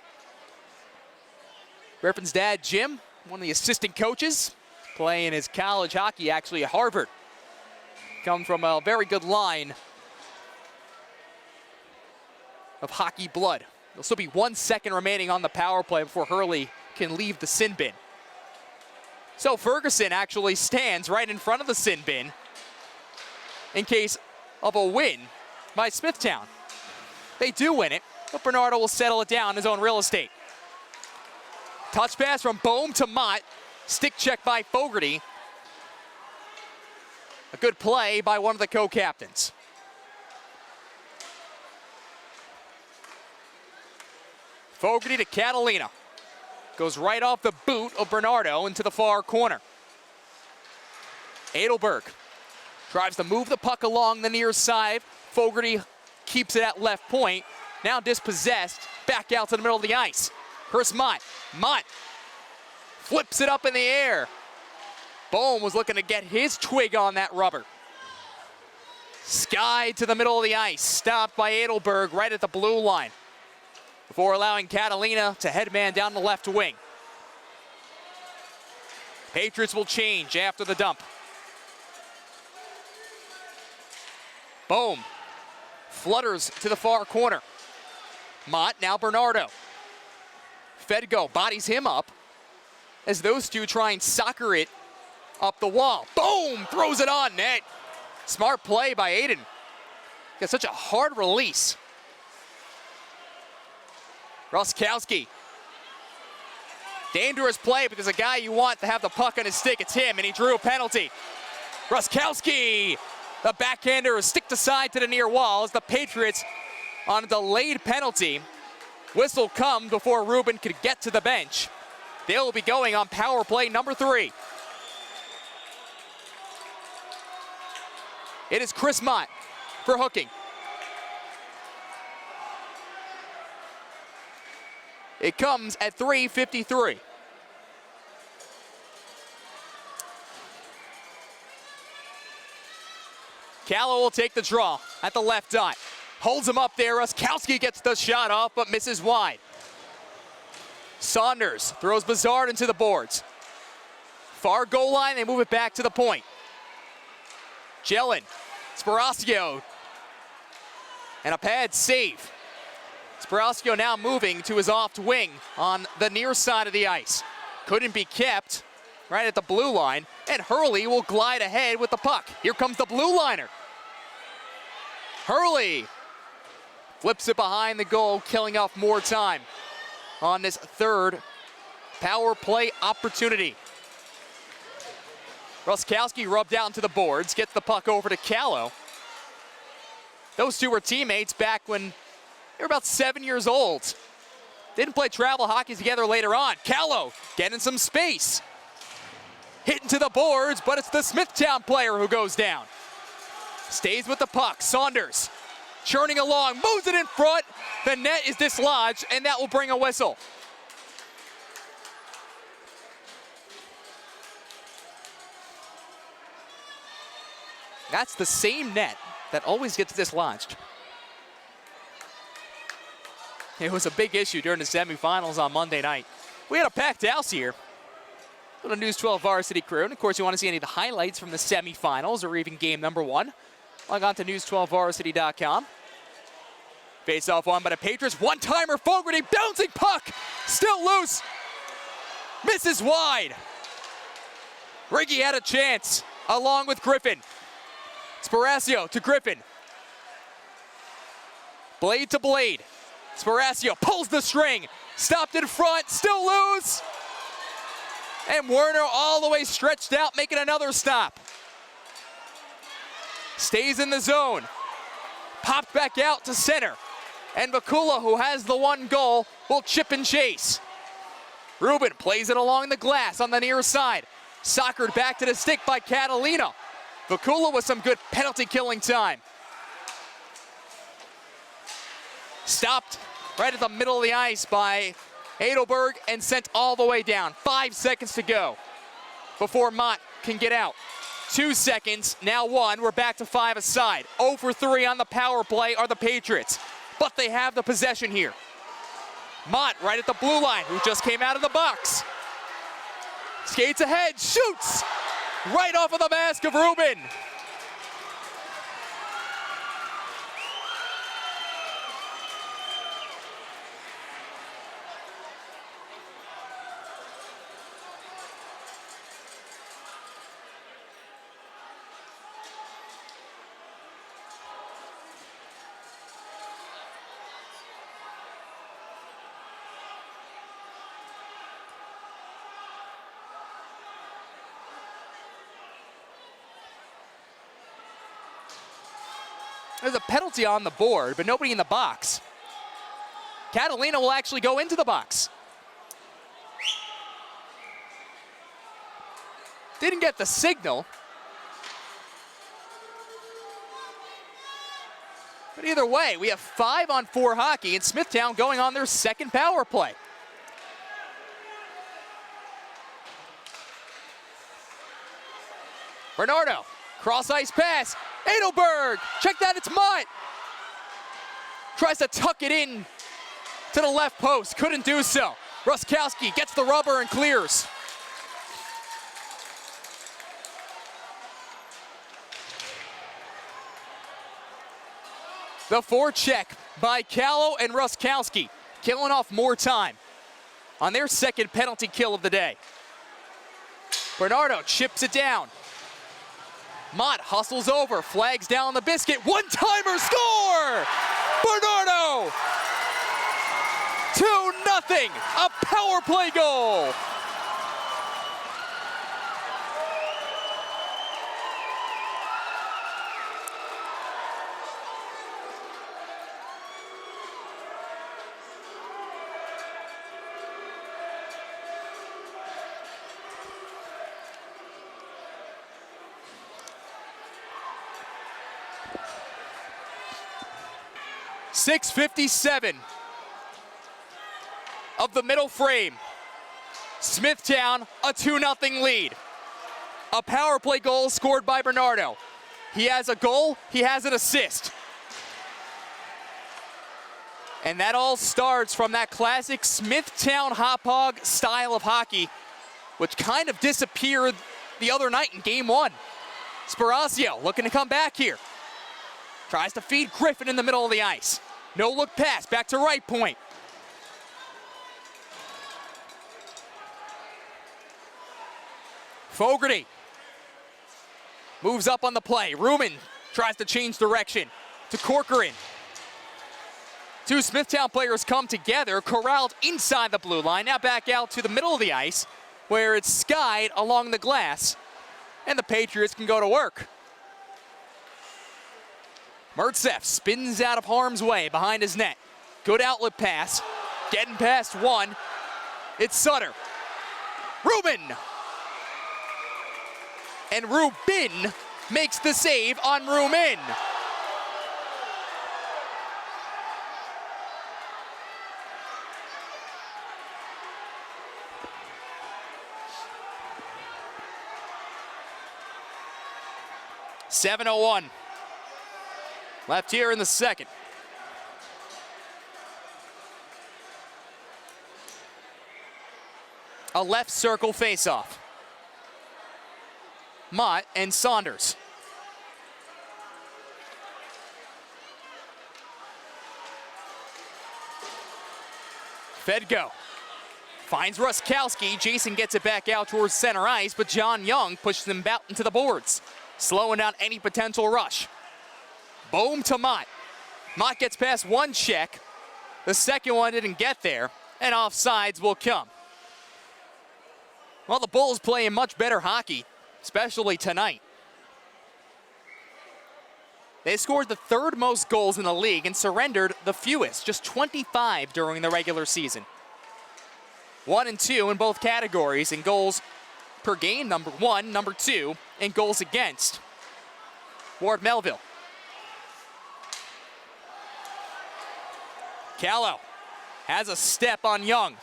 Griffin's dad, Jim, one of the assistant coaches, playing his college hockey actually at Harvard. Come from a very good line of hockey blood. There'll still be 1 second remaining on the power play before Hurley can leave the sin bin. So Ferguson actually stands right in front of the sin bin in case of a win by Smithtown. They do win it, but Bernardo will settle it down in his own real estate. Touch pass from Bohm to Mott. Stick check by Fogarty. A good play by one of the co-captains. Fogarty to Catalina. Goes right off the boot of Bernardo into the far corner. Edelberg tries to move the puck along the near side. Fogarty keeps it at left point. Now dispossessed, back out to the middle of the ice. Here's Mott. Mott flips it up in the air. Bohm was looking to get his twig on that rubber. Sky to the middle of the ice, stopped by Edelberg right at the blue line before allowing Catalina to headman down the left wing. Patriots will change after the dump. Bohm flutters to the far corner. Mott, now Bernardo. Fedgo bodies him up as those two try and soccer it up the wall. Boom! Throws it on net. Smart play by Aiden. Got such a hard release. Roskowski. Dangerous play, but there's a guy you want to have the puck on his stick. It's him, and he drew a penalty. Roskowski, the backhander, is sticked aside to the near wall as the Patriots on a delayed penalty. Whistle comes before Ruben could get to the bench. They'll be going on power play number 3. It is Chris Mott for hooking. It comes at 3:53. Callow will take the draw at the left dot. Holds him up there. Roskowski gets the shot off, but misses wide. Saunders throws Bizard into the boards. Far goal line, they move it back to the point. Jellin, Sparacio, and a pad save. Sparacio now moving to his off wing on the near side of the ice. Couldn't be kept right at the blue line, and Hurley will glide ahead with the puck. Here comes the blue liner. Hurley flips it behind the goal, killing off more time on this third power play opportunity. Roskowski rubbed out into the boards, gets the puck over to Callow. Those two were teammates back when they were about 7 years old. Didn't play travel hockey together later on. Callow getting some space. Hitting to the boards, but it's the Smithtown player who goes down. Stays with the puck. Saunders churning along, moves it in front. The net is dislodged, and that will bring a whistle. That's the same net that always gets dislodged. It was a big issue during the semifinals on Monday night. We had a packed house here. Little News 12 Varsity crew. And of course, you want to see any of the highlights from the semifinals or even game number 1. Log on to news12varsity.com. Face off won by the Patriots. One-timer, Fogarty, bouncing puck. Still loose. Misses wide. Riggy had a chance along with Griffin. Sparacio to Griffin. Blade to Blade. Sparacio pulls the string. Stopped in front, still loose. And Werner all the way stretched out, making another stop. Stays in the zone. Popped back out to center. And Vakula, who has the 1 goal, will chip and chase. Rubin plays it along the glass on the near side. Soccered back to the stick by Catalina. Vakula with some good penalty killing time. Stopped right at the middle of the ice by Edelberg and sent all the way down. 5 seconds to go before Mott can get out. 2 seconds, now 1. We're back to 5 aside. 0 for 3 on the power play are the Patriots, but they have the possession here. Mott right at the blue line, who just came out of the box. Skates ahead, shoots right off of the mask of Rubin. There's a penalty on the board, but nobody in the box. Catalina will actually go into the box. Didn't get the signal. But either way, we have 5-on-4 hockey and Smithtown going on their 2nd power play. Bernardo, cross-ice pass. Edelberg, check that, it's Mott. Tries to tuck it in to the left post, couldn't do so. Ruskowski gets the rubber and clears. The forecheck by Callow and Ruskowski, killing off more time on their 2nd penalty kill of the day. Bernardo chips it down. Mott hustles over, flags down the biscuit, one-timer score! Bernardo! 2-0, a power play goal! .657 of the middle frame. Smithtown, a 2-0 lead. A power play goal scored by Bernardo. He has a goal, he has an assist. And that all starts from that classic Smithtown Hauppauge style of hockey, which kind of disappeared the other night in game 1. Sparacio looking to come back here. Tries to feed Griffin in the middle of the ice. No look pass, back to right point. Fogarty moves up on the play. Ruman tries to change direction to Corcoran. 2 Smithtown players come together, corralled inside the blue line. Now back out to the middle of the ice, where it's skied along the glass, and the Patriots can go to work. Mertsev spins out of harm's way behind his net. Good outlet pass. Getting past 1. It's Sutter. Rubin. And Rubin makes the save on Rumin. .701 left here in the second. A left circle faceoff. Mott and Saunders. Fedko finds Ruskowski. Jason gets it back out towards center ice, but John Young pushes him out into the boards, slowing down any potential rush. Boom to Mott. Mott gets past one check. The second one didn't get there, and offsides will come. Well, the Bulls playing much better hockey, especially tonight. They scored the third most goals in the league and surrendered the fewest, just 25 during the regular season. 1 and 2 in both categories in goals per game, number 1, number 2 in goals against. Ward Melville. Callow has a step on Young,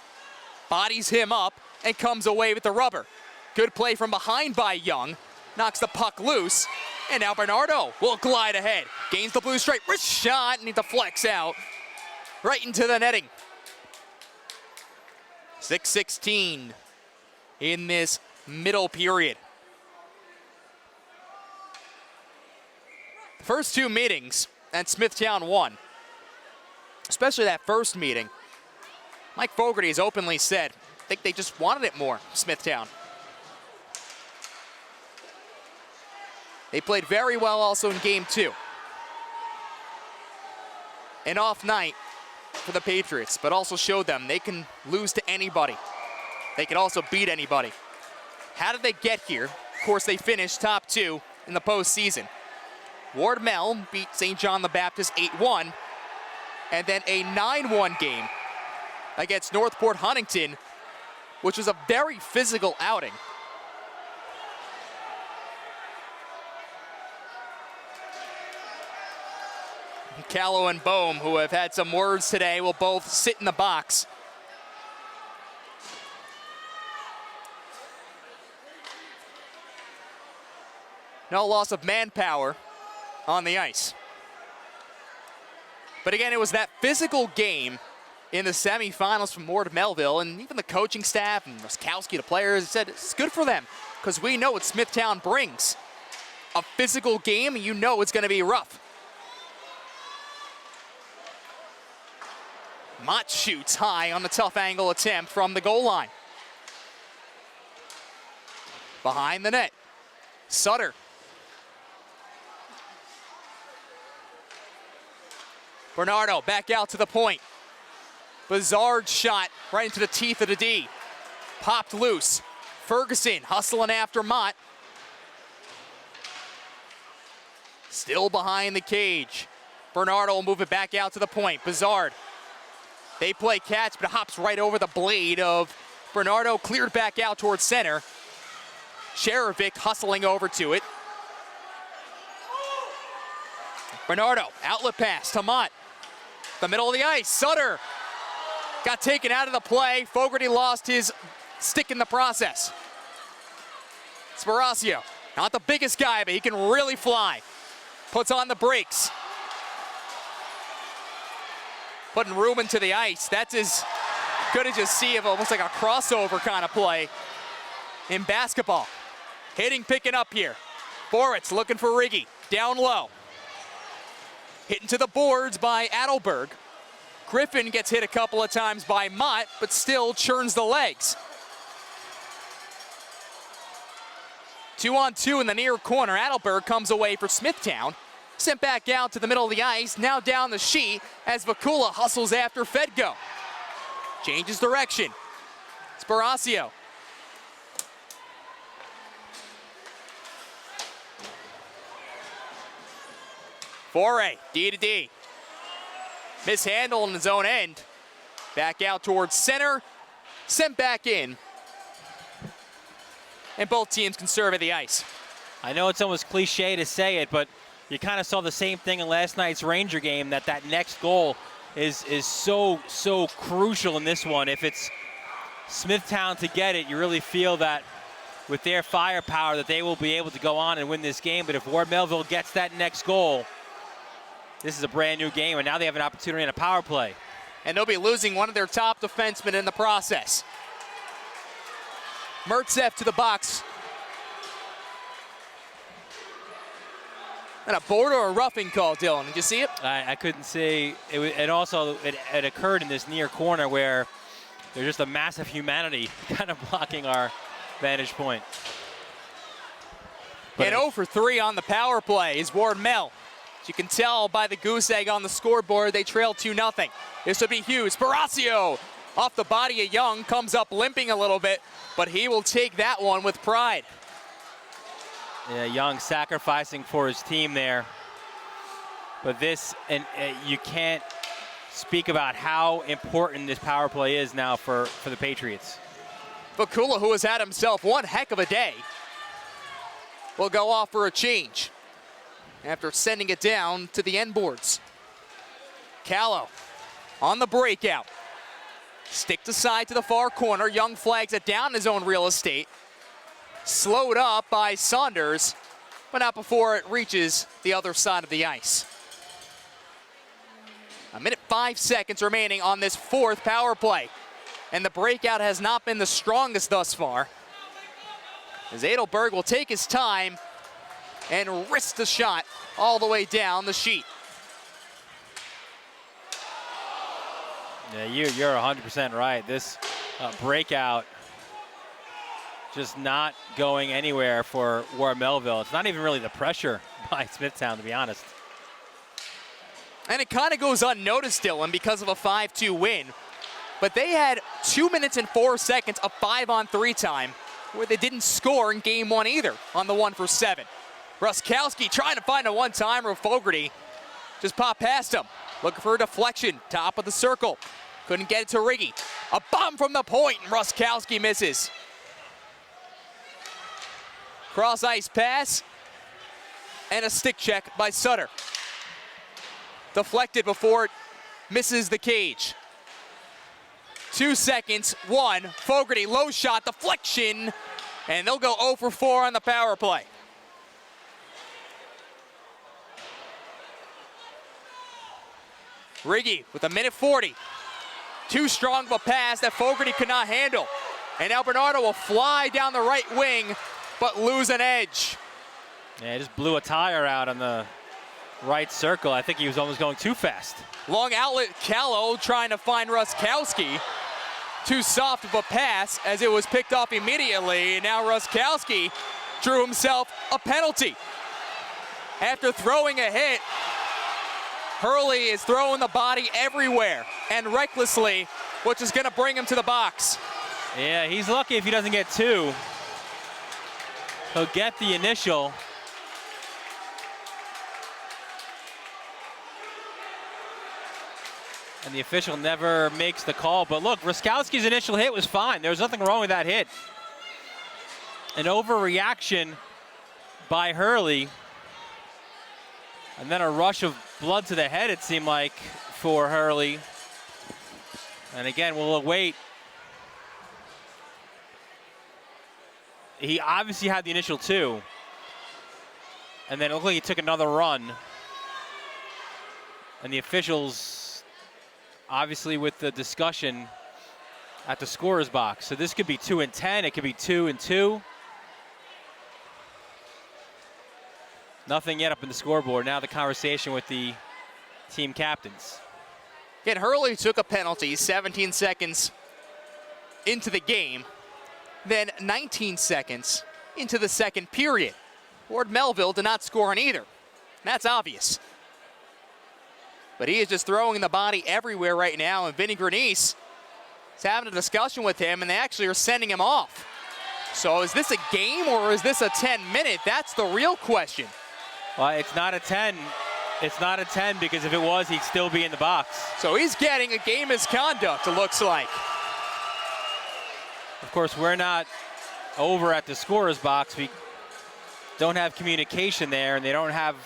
bodies him up, and comes away with the rubber. Good play from behind by Young. Knocks the puck loose. And now Bernardo will glide ahead. Gains the blue stripe. Wrist shot and he deflects out. Right into the netting. 6:16 in this middle period. The first two meetings and Smithtown won. Especially that first meeting. Mike Fogarty has openly said, I think they just wanted it more, Smithtown. They played very well also in game 2. An off night for the Patriots, but also showed them they can lose to anybody. They can also beat anybody. How did they get here? Of course, they finished top 2 in the postseason. Ward Mel beat St. John the Baptist 8-1, and then a 9-1 game against Northport Huntington, which was a very physical outing. Callow and Bohm, who have had some words today, will both sit in the box. No loss of manpower on the ice. But again, it was that physical game in the semifinals from Ward Melville, and even the coaching staff and Ruskowski, the players, said it's good for them because we know what Smithtown brings. A physical game, and you know it's going to be rough. Mott shoots high on the tough angle attempt from the goal line. Behind the net, Sutter. Bernardo back out to the point. Bizarre shot right into the teeth of the D. Popped loose. Ferguson hustling after Mott. Still behind the cage. Bernardo will move it back out to the point. Bizarre. They play catch, but it hops right over the blade of Bernardo, cleared back out towards center. Cherovic hustling over to it. Bernardo, outlet pass to Mott. The middle of the ice, Sutter got taken out of the play. Fogarty lost his stick in the process. Sparacio, not the biggest guy, but he can really fly. Puts on the brakes. Putting Ruben to the ice. That's as good as you see of almost like a crossover kind of play in basketball. Hitting, picking up here. Boritz looking for Riggy. Down low. Hitting to the boards by Adelberg. Griffin gets hit a couple of times by Mott, but still churns the legs. 2-on-2 in the near corner. Adelberg comes away for Smithtown. Sent back out to the middle of the ice, now down the sheet as Vakula hustles after Fedko. Changes direction. Sparacio. Foray, D to D. Mishandled in his own end. Back out towards center. Sent back in. And both teams can serve at the ice. I know it's almost cliche to say it, but you kind of saw the same thing in last night's Ranger game, that next goal is so crucial in this one. If it's Smithtown to get it, you really feel that with their firepower that they will be able to go on and win this game. But if Ward Melville gets that next goal, this is a brand new game, and now they have an opportunity in a power play. And they'll be losing one of their top defensemen in the process. Mertzev to the box. And a border or roughing call, Dylan. Did you see it? I couldn't see. It occurred in this near corner where there's just a massive humanity kind of blocking our vantage point. And 0 for 3 on the power play is Ward Mel. As you can tell by the goose egg on the scoreboard, they trail 2-0. This would be Hughes. Baracio off the body of Young, comes up limping a little bit, but he will take that one with pride. Yeah, Young sacrificing for his team there. But this, and you can't speak about how important this power play is now for the Patriots. Vakula, who has had himself one heck of a day, will go off for a change after sending it down to the end boards. Callow on the breakout. Sticked aside to the far corner. Young flags it down in his own real estate. Slowed up by Saunders, but not before it reaches the other side of the ice. 1:05 seconds remaining on this fourth power play. And the breakout has not been the strongest thus far, as Adelberg will take his time and risk the shot all the way down the sheet. Yeah, you're 100% right. This breakout just not going anywhere for Ward Melville. It's not even really the pressure by Smithtown, to be honest. And it kind of goes unnoticed, Dylan, because of a 5-2 win. But they had 2 minutes and 4 seconds of 5-on-3 time where they didn't score in game one either on the 1-for-7. Ruskowski trying to find a one-timer. Fogarty just popped past him. Looking for a deflection, top of the circle. Couldn't get it to Riggy. A bomb from the point, and Ruskowski misses. Cross-ice pass, and a stick check by Sutter. Deflected before it misses the cage. 2 seconds, 1. Fogarty, low shot, deflection, and they'll go 0 for 4 on the power play. Riggy with 1:40. Too strong of a pass that Fogarty could not handle. And now Bernardo will fly down the right wing, but lose an edge. Yeah, he just blew a tire out on the right circle. I think he was almost going too fast. Long outlet, Callow trying to find Ruskowski. Too soft of a pass as it was picked off immediately. And now Ruskowski drew himself a penalty. After throwing a hit, Hurley is throwing the body everywhere and recklessly, which is going to bring him to the box. Yeah, he's lucky if he doesn't get two. He'll get the initial. And the official never makes the call. But look, Ruskowski's initial hit was fine. There was nothing wrong with that hit. An overreaction by Hurley. And then a rush of blood to the head, it seemed like, for Hurley. And again, we'll wait. He obviously had the initial two. And then it looked like he took another run. And the officials, obviously with the discussion at the scorer's box. So this could be 2 and 10, it could be 2 and 2. Nothing yet up in the scoreboard. Now the conversation with the team captains. Again, Hurley took a penalty 17 seconds into the game, then 19 seconds into the second period. Ward Melville did not score on either. That's obvious. But he is just throwing the body everywhere right now, and Vinny Grenice is having a discussion with him, and they actually are sending him off. So is this a game or is this a 10-minute? That's the real question. Well, it's not a 10. It's not a 10 because if it was, he'd still be in the box. So he's getting a game misconduct, it looks like. Of course, we're not over at the scorer's box. don't have communication there, and they don't have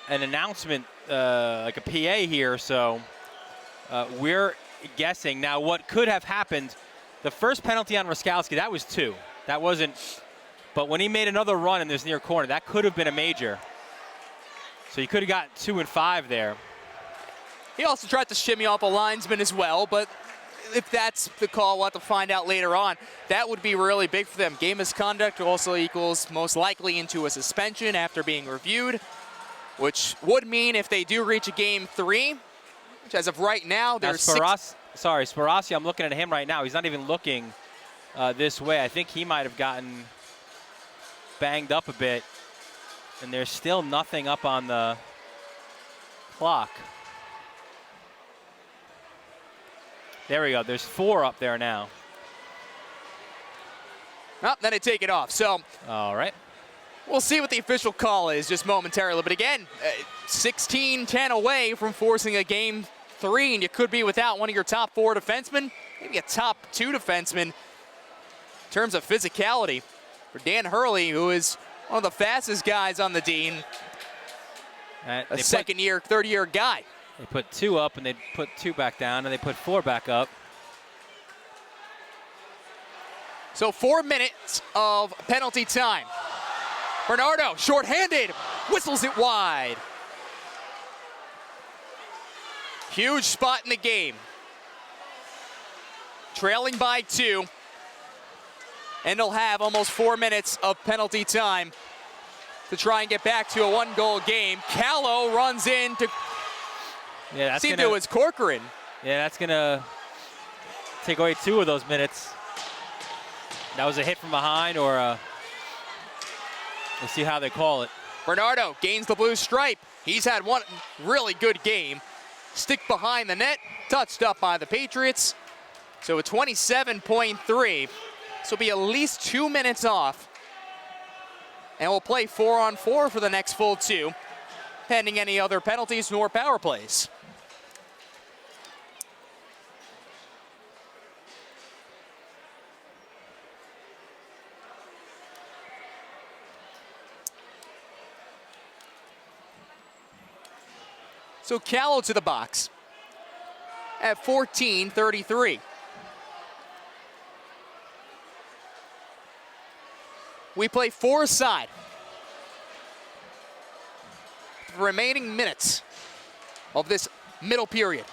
an announcement like a PA here, so we're guessing. Now, what could have happened, the first penalty on Raskowski, that was 2. That wasn't, but when he made another run in this near corner, that could have been a major. So he could have got 2 and 5 there. He also tried to shimmy off a linesman as well, but if that's the call, we'll have to find out later on. That would be really big for them. Game misconduct also equals most likely into a suspension after being reviewed, which would mean if they do reach a game 3, which as of right now, there's Sparossi, I'm looking at him right now. He's not even looking this way. I think he might have gotten banged up a bit, and there's still nothing up on the clock. There we go. There's 4 up there now. Oh, then they take it off. So, all right. We'll see what the official call is just momentarily. But again, 16-10 away from forcing a game 3, and you could be without one of your top 4 defensemen, maybe a top 2 defenseman in terms of physicality. For Dan Hurley, who is one of the fastest guys on the Dean, a second-year, third-year guy. They put 2 up, and they put 2 back down, and they put 4 back up. So 4 minutes of penalty time. Bernardo, shorthanded, whistles it wide. Huge spot in the game. Trailing by 2. And they'll have almost 4 minutes of penalty time to try and get back to a 1-goal game. Callow runs in to see if it was Corcoran. Yeah, that's going to take away 2 of those minutes. That was a hit from behind, or we'll see how they call it. Bernardo gains the blue stripe. He's had one really good game. Stick behind the net, touched up by the Patriots. So a 27.3. This will be at least 2 minutes off. And we'll play 4-on-4 for the next full 2, pending any other penalties nor power plays. So Callow to the box at 14:33. We play 4-a-side. The remaining minutes of this middle period.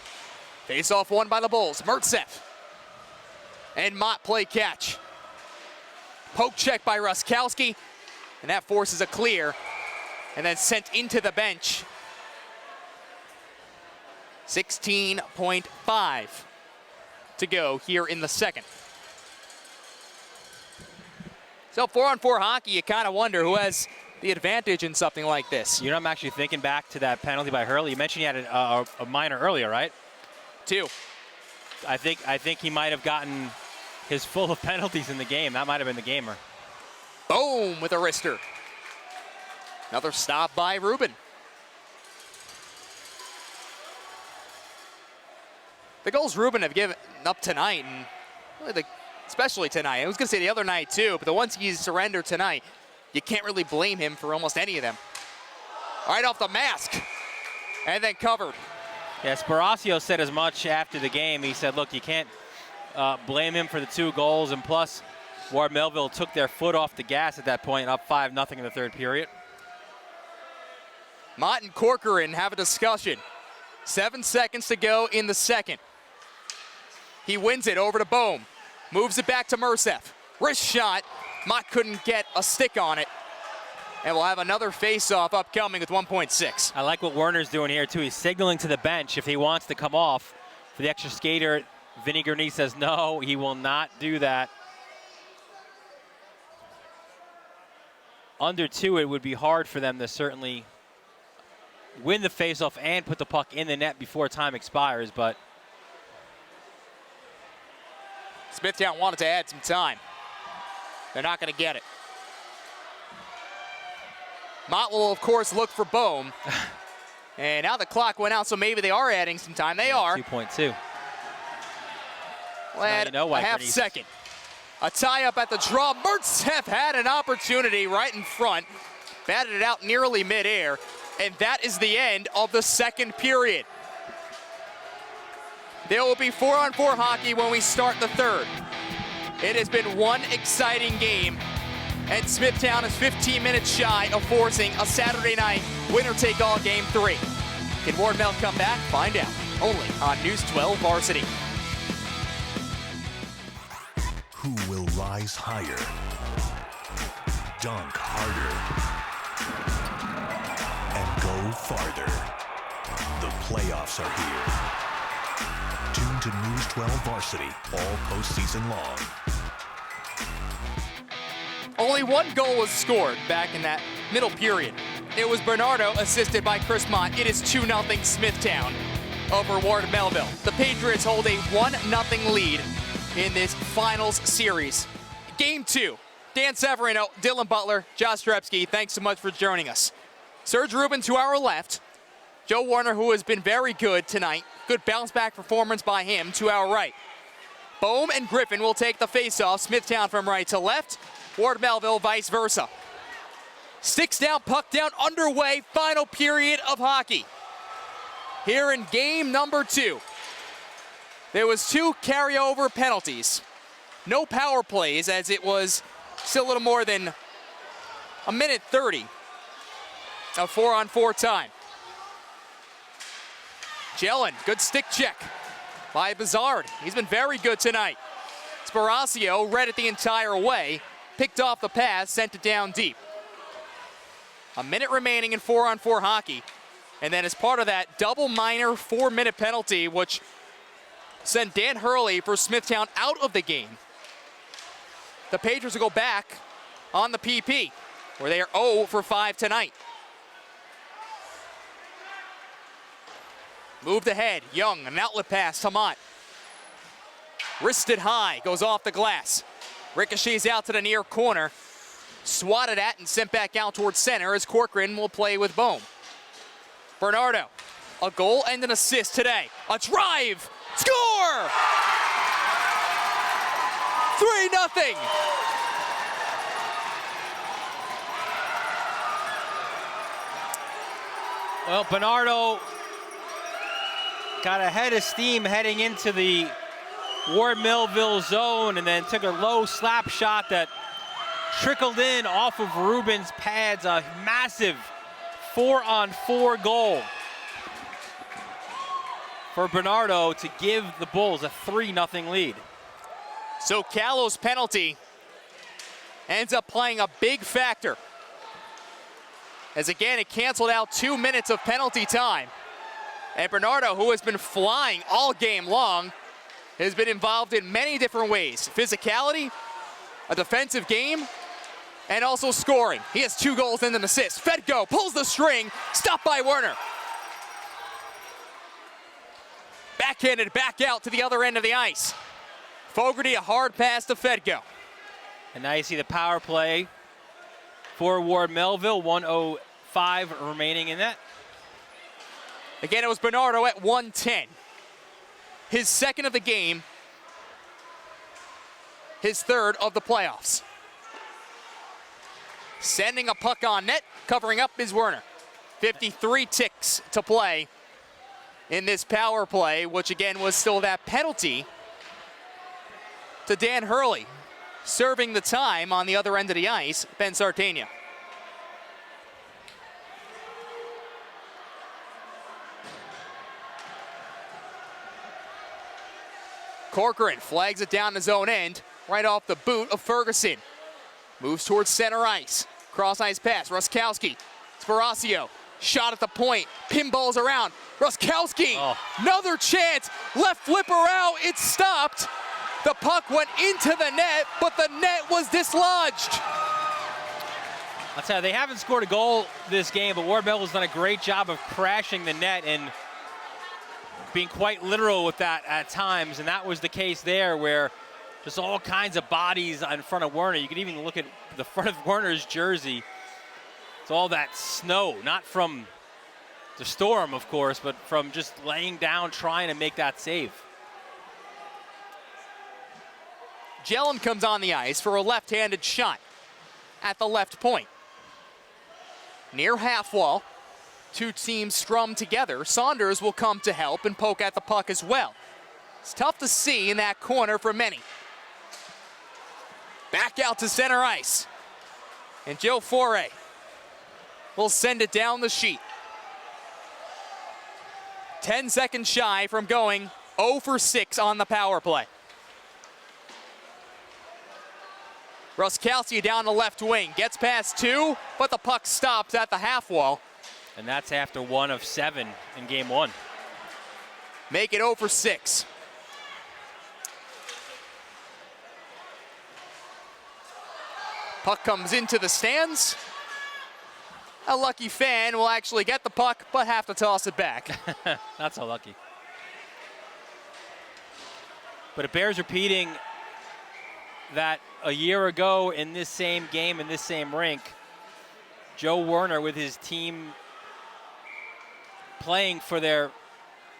Face-off won by the Bulls. Mertsev and Mott play catch. Poke check by Raskowski, and that forces a clear, and then sent into the bench. 16.5 to go here in the second. So 4-on-4 hockey, you kind of wonder who has the advantage in something like this. You know, I'm actually thinking back to that penalty by Hurley. You mentioned he had a minor earlier, right? 2. I think he might have gotten his full of penalties in the game. That might have been the gamer. Boom with a wrister. Another stop by Rubin. The goals Rubin have given up tonight, and really especially tonight. I was going to say the other night too, but the ones he's surrendered tonight, you can't really blame him for almost any of them. Right off the mask, and then covered. Yeah, Sparosio said as much after the game. He said, look, you can't blame him for the 2 goals, and plus Ward Melville took their foot off the gas at that point, up 5-0 in the third period. Mott and Corcoran have a discussion. 7 seconds to go in the second. He wins it over to Bohm. Moves it back to Mertsev. Wrist shot. Mott couldn't get a stick on it. And we'll have another face-off upcoming with 1.6. I like what Werner's doing here, too. He's signaling to the bench if he wants to come off for the extra skater. Vinny Gurney says no, he will not do that. Under 2, it would be hard for them to certainly win the face-off and put the puck in the net before time expires, but Smithtown wanted to add some time. They're not going to get it. Mott will, of course, look for Bohm. And now the clock went out, so maybe they are adding some time. They are. 2.2. We'll add a half second. A tie-up at the draw. Mertzev had an opportunity right in front. Batted it out nearly midair. And that is the end of the second period. There will be 4-on-4 hockey when we start the third. It has been one exciting game, and Smithtown is 15 minutes shy of forcing a Saturday night winner-take-all Game 3. Can Ward Melville come back? Find out. Only on News 12 Varsity. Who will rise higher, dunk harder, and go farther? The playoffs are here. Tune to News 12 Varsity all postseason long. Only one goal was scored back in that middle period. It was Bernardo, assisted by Chris Mott. It is 2-0 Smithtown over Ward Melville. The Patriots hold a 1-0 lead in this finals series. Game 2. Dan Severino, Dylan Butler, Josh Strepsky, thanks so much for joining us. Serge Rubin to our left. Joe Warner, who has been very good tonight. Good bounce-back performance by him, to our right. Bohm and Griffin will take the face-off. Smithtown from right to left. Ward Melville vice versa. Sticks down, puck down, underway, final period of hockey. Here in game number 2. There was 2 carryover penalties. No power plays, as it was still a little more than a minute 30 of 4-on-4 time. Jelen, good stick check by Bizard. He's been very good tonight. Sparacio read it the entire way, picked off the pass, sent it down deep. A minute remaining in 4-on-4 hockey. And then as part of that, double minor 4-minute penalty, which sent Dan Hurley for Smithtown out of the game. The Patriots will go back on the PP, where they are 0 for 5 tonight. Moved ahead, Young, an outlet pass to Mott. Wristed high, goes off the glass. Ricochets out to the near corner. Swatted at and sent back out towards center as Corcoran will play with Bohm. Bernardo, a goal and an assist today. A drive, score! 3-0. Well, Bernardo got a head of steam heading into the Ward Melville zone and then took a low slap shot that trickled in off of Rubin's pads. A massive 4-on-4 goal for Bernardo to give the Bulls a 3-0 lead. So Callow's penalty ends up playing a big factor, as again it canceled out 2 minutes of penalty time. And Bernardo, who has been flying all game long, has been involved in many different ways. Physicality, a defensive game, and also scoring. He has 2 goals and an assist. Fedko pulls the string, stopped by Werner. Backhanded back out to the other end of the ice. Fogarty, a hard pass to Fedko. And now you see the power play for Ward Melville, 1:05 remaining in that. Again, it was Bernardo at 1:10. His second of the game, his third of the playoffs. Sending a puck on net, covering up is Werner. 53 ticks to play in this power play, which again was still that penalty to Dan Hurley. Serving the time on the other end of the ice, Ben Sartania. Corcoran flags it down his own end, right off the boot of Ferguson. Moves towards center ice. Cross ice pass, Ruskowski. Sparacio, shot at the point, pinballs around. Ruskowski, another chance, left flipper out, it's stopped. The puck went into the net, but the net was dislodged. I'll tell you, they haven't scored a goal this game, but Ward Melville's done a great job of crashing the net and being quite literal with that at times, and that was the case there, where just all kinds of bodies in front of Werner. You can even look at the front of Werner's jersey. It's all that snow, not from the storm, of course, but from just laying down trying to make that save. Jellum comes on the ice for a left-handed shot at the left point. Near half wall, two teams strum together. Saunders will come to help and poke at the puck as well. It's tough to see in that corner for many. Back out to center ice. And Joe Foray will send it down the sheet. 10 seconds shy from going 0 for 6 on the power play. Ruskowski down the left wing, gets past 2, but the puck stops at the half wall. And that's after 1 of 7 in game 1. Make it 0 for 6. Puck comes into the stands. A lucky fan will actually get the puck, but have to toss it back. Not so lucky. But it bears repeating that a year ago in this same game, in this same rink, Joe Werner with his team playing for their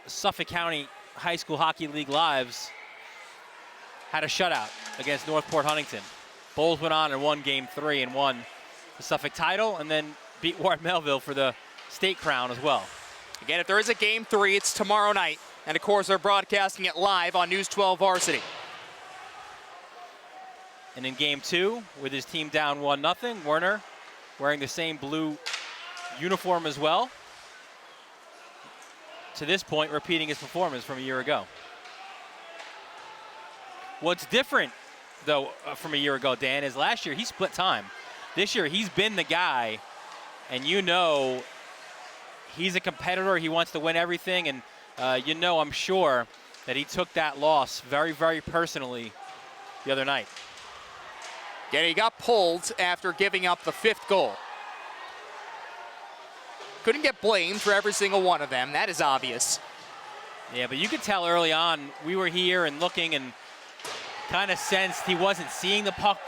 Suffolk County High School Hockey League lives had a shutout against Northport Huntington. Bulls went on and won game 3 and won the Suffolk title, and then beat Ward Melville for the state crown as well. Again, if there is a game 3, it's tomorrow night. And of course, they're broadcasting it live on News 12 Varsity. And in game 2, with his team down 1-0, Werner wearing the same blue uniform as well. To this point, repeating his performance from a year ago. What's different, though, from a year ago, Dan, is last year he split time. This year he's been the guy, and you know he's a competitor. He wants to win everything, and you know, I'm sure that he took that loss very, very personally the other night. Yeah, he got pulled after giving up the 5th goal. Couldn't get blamed for every single one of them. That is obvious. Yeah, but you could tell early on, we were here and looking and kind of sensed he wasn't seeing the puck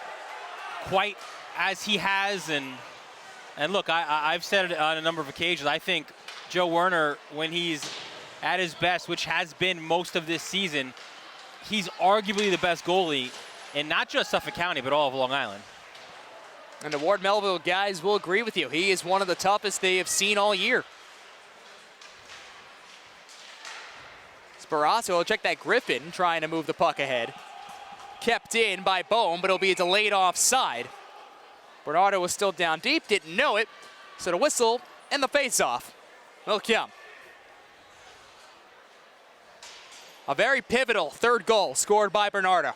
quite as he has. And look, I've said it on a number of occasions. I think Joe Werner, when he's at his best, which has been most of this season, he's arguably the best goalie in not just Suffolk County, but all of Long Island. And the Ward Melville guys will agree with you. He is one of the toughest they have seen all year. Sparazzo will check that Griffin, trying to move the puck ahead. Kept in by Bohm, but it'll be a delayed offside. Bernardo was still down deep, didn't know it, so the whistle and the face-off will come. A very pivotal 3rd goal scored by Bernardo.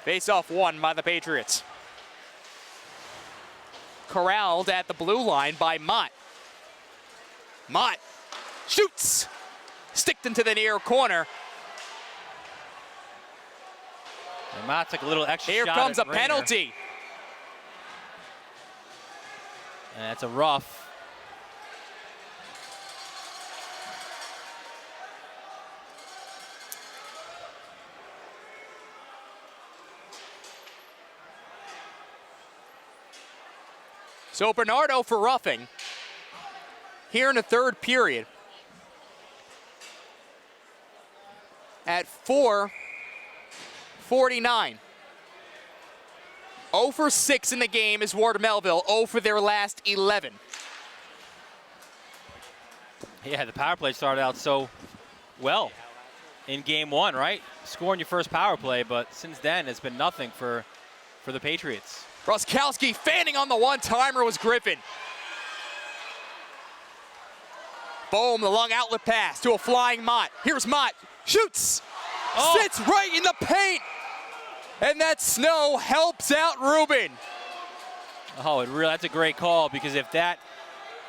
Face-off won by the Patriots. Corralled at the blue line by Mott. Mott shoots. Sticked into the near corner. And Mott took a little extra Here shot. Here comes a Rainer. penalty. And that's a rough. So Bernardo for roughing here in the 3rd period. At 4:49. 0 for 6 in the game is Ward Melville, 0 for their last 11. Yeah, the power play started out so well in game 1, right? Scoring your first power play, but since then it's been nothing for the Patriots. Ruskowski fanning on the one-timer was Griffin. Bohm, the long outlet pass to a flying Mott. Here's Mott, shoots, sits right in the paint. And that snow helps out Rubin. Oh, that's a great call, because if that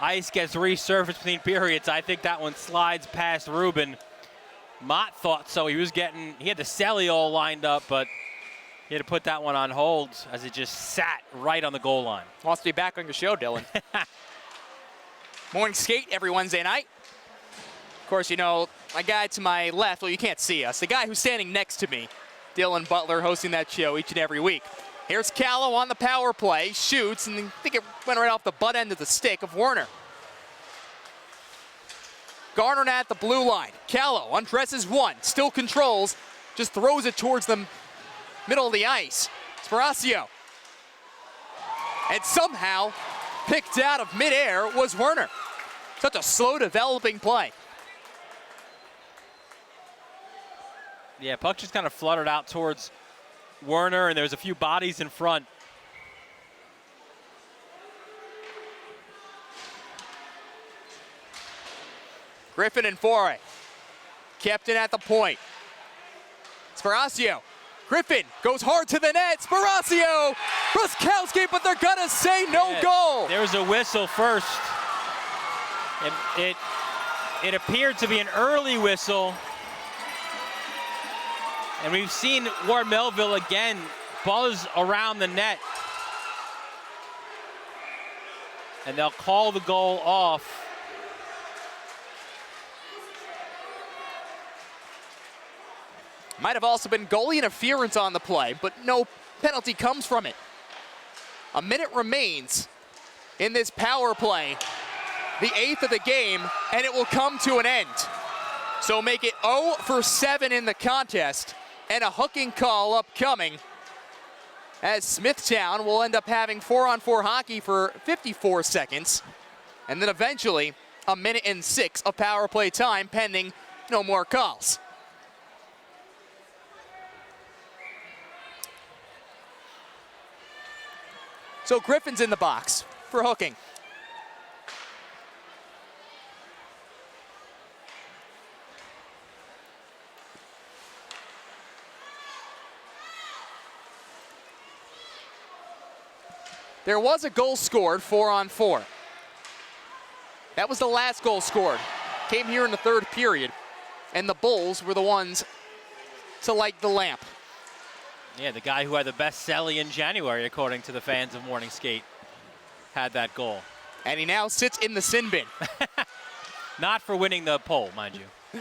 ice gets resurfaced between periods, I think that one slides past Rubin. Mott thought so. He had the celly all lined up, but he had to put that one on hold as it just sat right on the goal line. Wants to be back on your show, Dylan. Morning skate every Wednesday night. Of course, you know, my guy to my left, well, you can't see us. The guy who's standing next to me, Dylan Butler, hosting that show each and every week. Here's Callow on the power play, shoots, and I think it went right off the butt end of the stick of Werner. Garner at the blue line. Callow undresses one, still controls, just throws it towards the middle of the ice. Sparacio. And somehow, picked out of midair was Werner. Such a slow developing play. Yeah, puck just kind of fluttered out towards Werner, and there's a few bodies in front. Griffin and Foray. Kept it at the point. Sparacio. Griffin goes hard to the net. Sparacio. Ruskowski, but they're gonna say no goal. There was a whistle first. It appeared to be an early whistle. And we've seen Ward Melville again buzz around the net. And they'll call the goal off. Might have also been goalie interference on the play, but no penalty comes from it. A minute remains in this power play, the 8th of the game, and it will come to an end. So make it 0 for 7 in the contest, and a hooking call upcoming, as Smithtown will end up having 4-on-4 hockey for 54 seconds, and then eventually a minute and 6 of power play time pending no more calls. So Griffin's in the box for hooking. There was a goal scored, 4-on-4. That was the last goal scored. Came here in the third period, and the Bulls were the ones to light the lamp. Yeah, the guy who had the best celly in January, according to the fans of Morning Skate, had that goal. And he now sits in the sin bin. Not for winning the poll, mind you.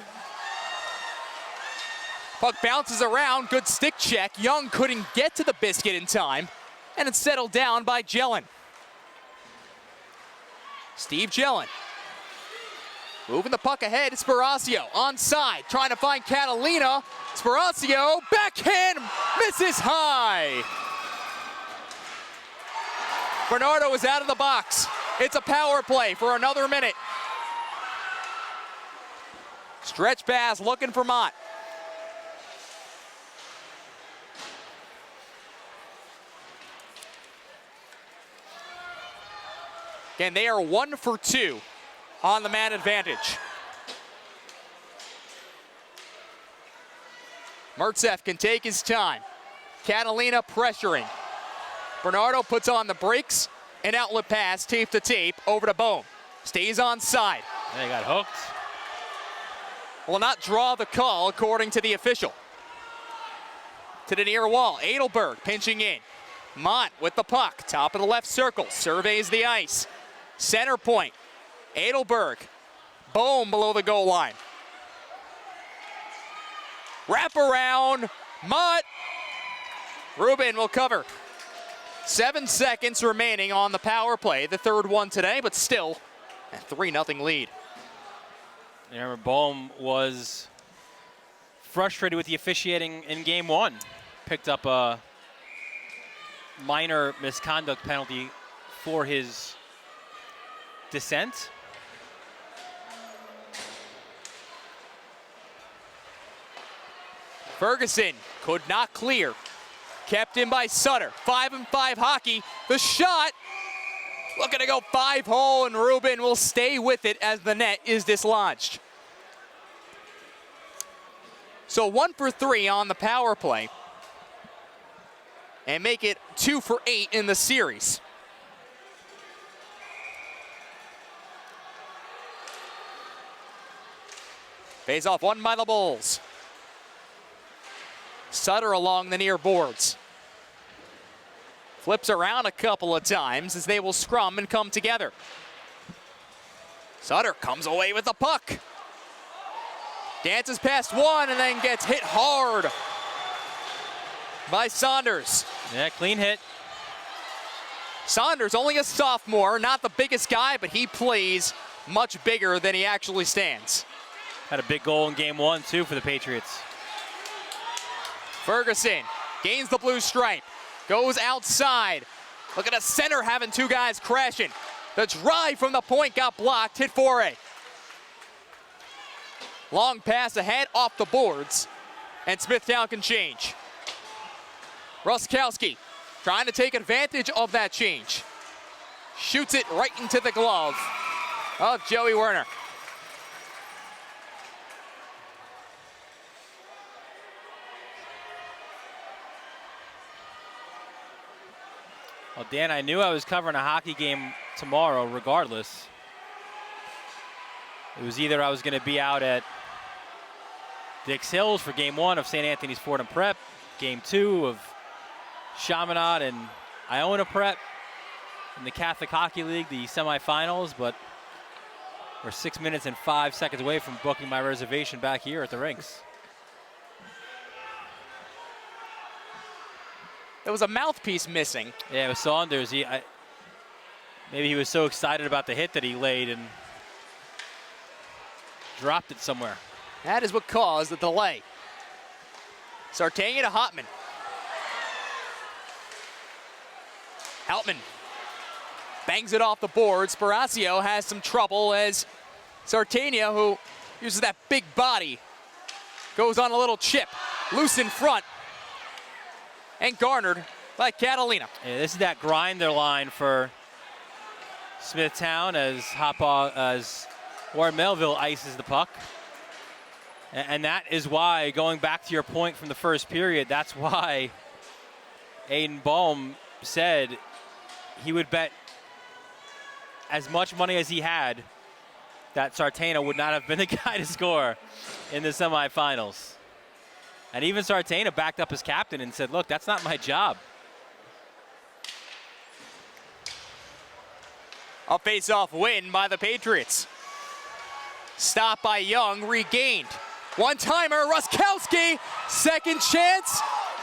Puck bounces around, good stick check. Young couldn't get to the biscuit in time, and it's settled down by Jelen. Steve Jelen. Moving the puck ahead, Sparacio onside, trying to find Catalina. Sparacio, backhand, misses high. Bernardo is out of the box. It's a power play for another minute. Stretch pass looking for Mott. Again, they are 1 for 2 on the man advantage. Mertzeff can take his time. Catalina pressuring. Bernardo puts on the brakes. An outlet pass, tape to tape, over to Bohm. Stays on side. They got hooked. Will not draw the call, according to the official. To the near wall, Adelberg pinching in. Mott with the puck, top of the left circle, surveys the ice. Center point, Adelberg. Bohm below the goal line. Wrap around, Mott. Rubin will cover. 7 seconds remaining on the power play, the third one today, but still a 3-0 lead. You remember, Bohm was frustrated with the officiating in game 1. Picked up a minor misconduct penalty for his dissent. Ferguson could not clear. Kept in by Sutter. 5-5 hockey. The shot looking to go 5-hole, and Rubin will stay with it as the net is dislodged. So 1 for 3 on the power play, and make it 2 for 8 in the series. Face off won by the Bulls. Sutter along the near boards. Flips around a couple of times as they will scrum and come together. Sutter comes away with the puck. Dances past one and then gets hit hard by Saunders. Yeah, clean hit. Saunders, only a sophomore, not the biggest guy, but he plays much bigger than he actually stands. Had a big goal in game 1, too, for the Patriots. Ferguson gains the blue stripe, goes outside. Look at a center having two guys crashing. The drive from the point got blocked, hit Foray. Long pass ahead, off the boards, and Smithtown can change. Ruskowski trying to take advantage of that change. Shoots it right into the glove of Joey Werner. Well, Dan, I knew I was covering a hockey game tomorrow regardless. It was either I was going to be out at Dix Hills for game 1 of St. Anthony's Fordham Prep, game 2 of Chaminade and Iona Prep in the Catholic Hockey League, the semifinals, but we're 6 minutes and 5 seconds away from booking my reservation back here at the rinks. There was a mouthpiece missing. Yeah, it was Saunders. Maybe he was so excited about the hit that he laid and dropped it somewhere. That is what caused the delay. Sartania to Hauptmann. Hauptmann bangs it off the board. Sparacio has some trouble as Sartania, who uses that big body, goes on a little chip. Loose in front. And garnered by Catalina. Yeah, this is that grinder line for Smithtown as as Ward Melville ices the puck. And that is why, going back to your point from the first period, that's why Aiden Bohm said he would bet as much money as he had that Sartania would not have been the guy to score in the semifinals. And even Sartania backed up his captain and said, look, that's not my job. A face-off win by the Patriots. Stop by Young, regained. One-timer, Ruskowski, second chance,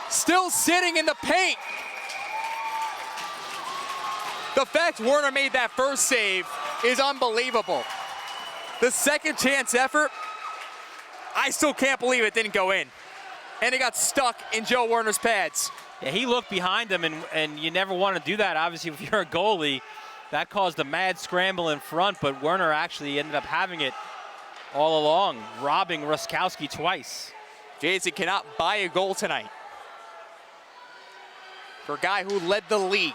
still sitting in the paint. The fact Werner made that first save is unbelievable. The second chance effort, I still can't believe it didn't go in. And it got stuck in Joe Werner's pads. Yeah, he looked behind him, and you never want to do that. Obviously, if you're a goalie, that caused a mad scramble in front, but Werner actually ended up having it all along, robbing Ruskowski twice. Jason cannot buy a goal tonight. For a guy who led the league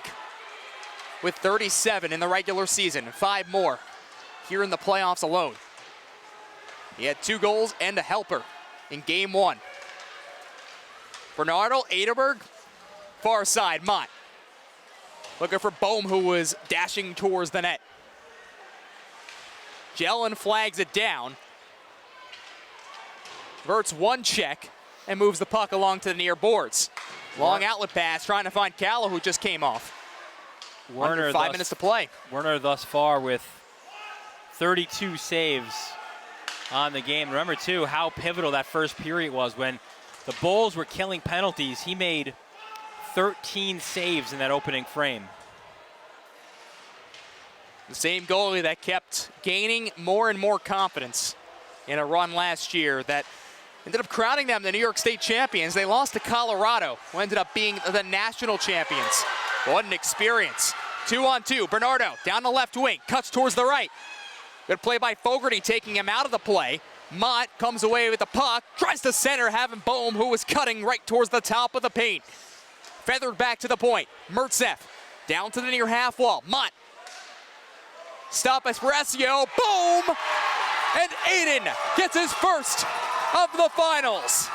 with 37 in the regular season, 5 more here in the playoffs alone. He had 2 goals and a helper in game 1. Bernardo, Aderberg, far side, Mott. Looking for Bohm, who was dashing towards the net. Jelen flags it down. Verts one check and moves the puck along to the near boards. Long outlet pass, trying to find Callow, who just came off. Werner, under 5 minutes to play. Werner thus far with 32 saves on the game. Remember, too, how pivotal that first period was when the Bulls were killing penalties. He made 13 saves in that opening frame. The same goalie that kept gaining more and more confidence in a run last year that ended up crowning them the New York State champions. They lost to Colorado, who ended up being the national champions. What an experience. 2-on-2, Bernardo down the left wing, cuts towards the right. Good play by Fogarty, taking him out of the play. Mott comes away with the puck, tries to center, having Bohm, who was cutting right towards the top of the paint. Feathered back to the point. Mertzeff down to the near half wall. Mott. Stop by Sparacio. Boom! And Aiden gets his first of the finals.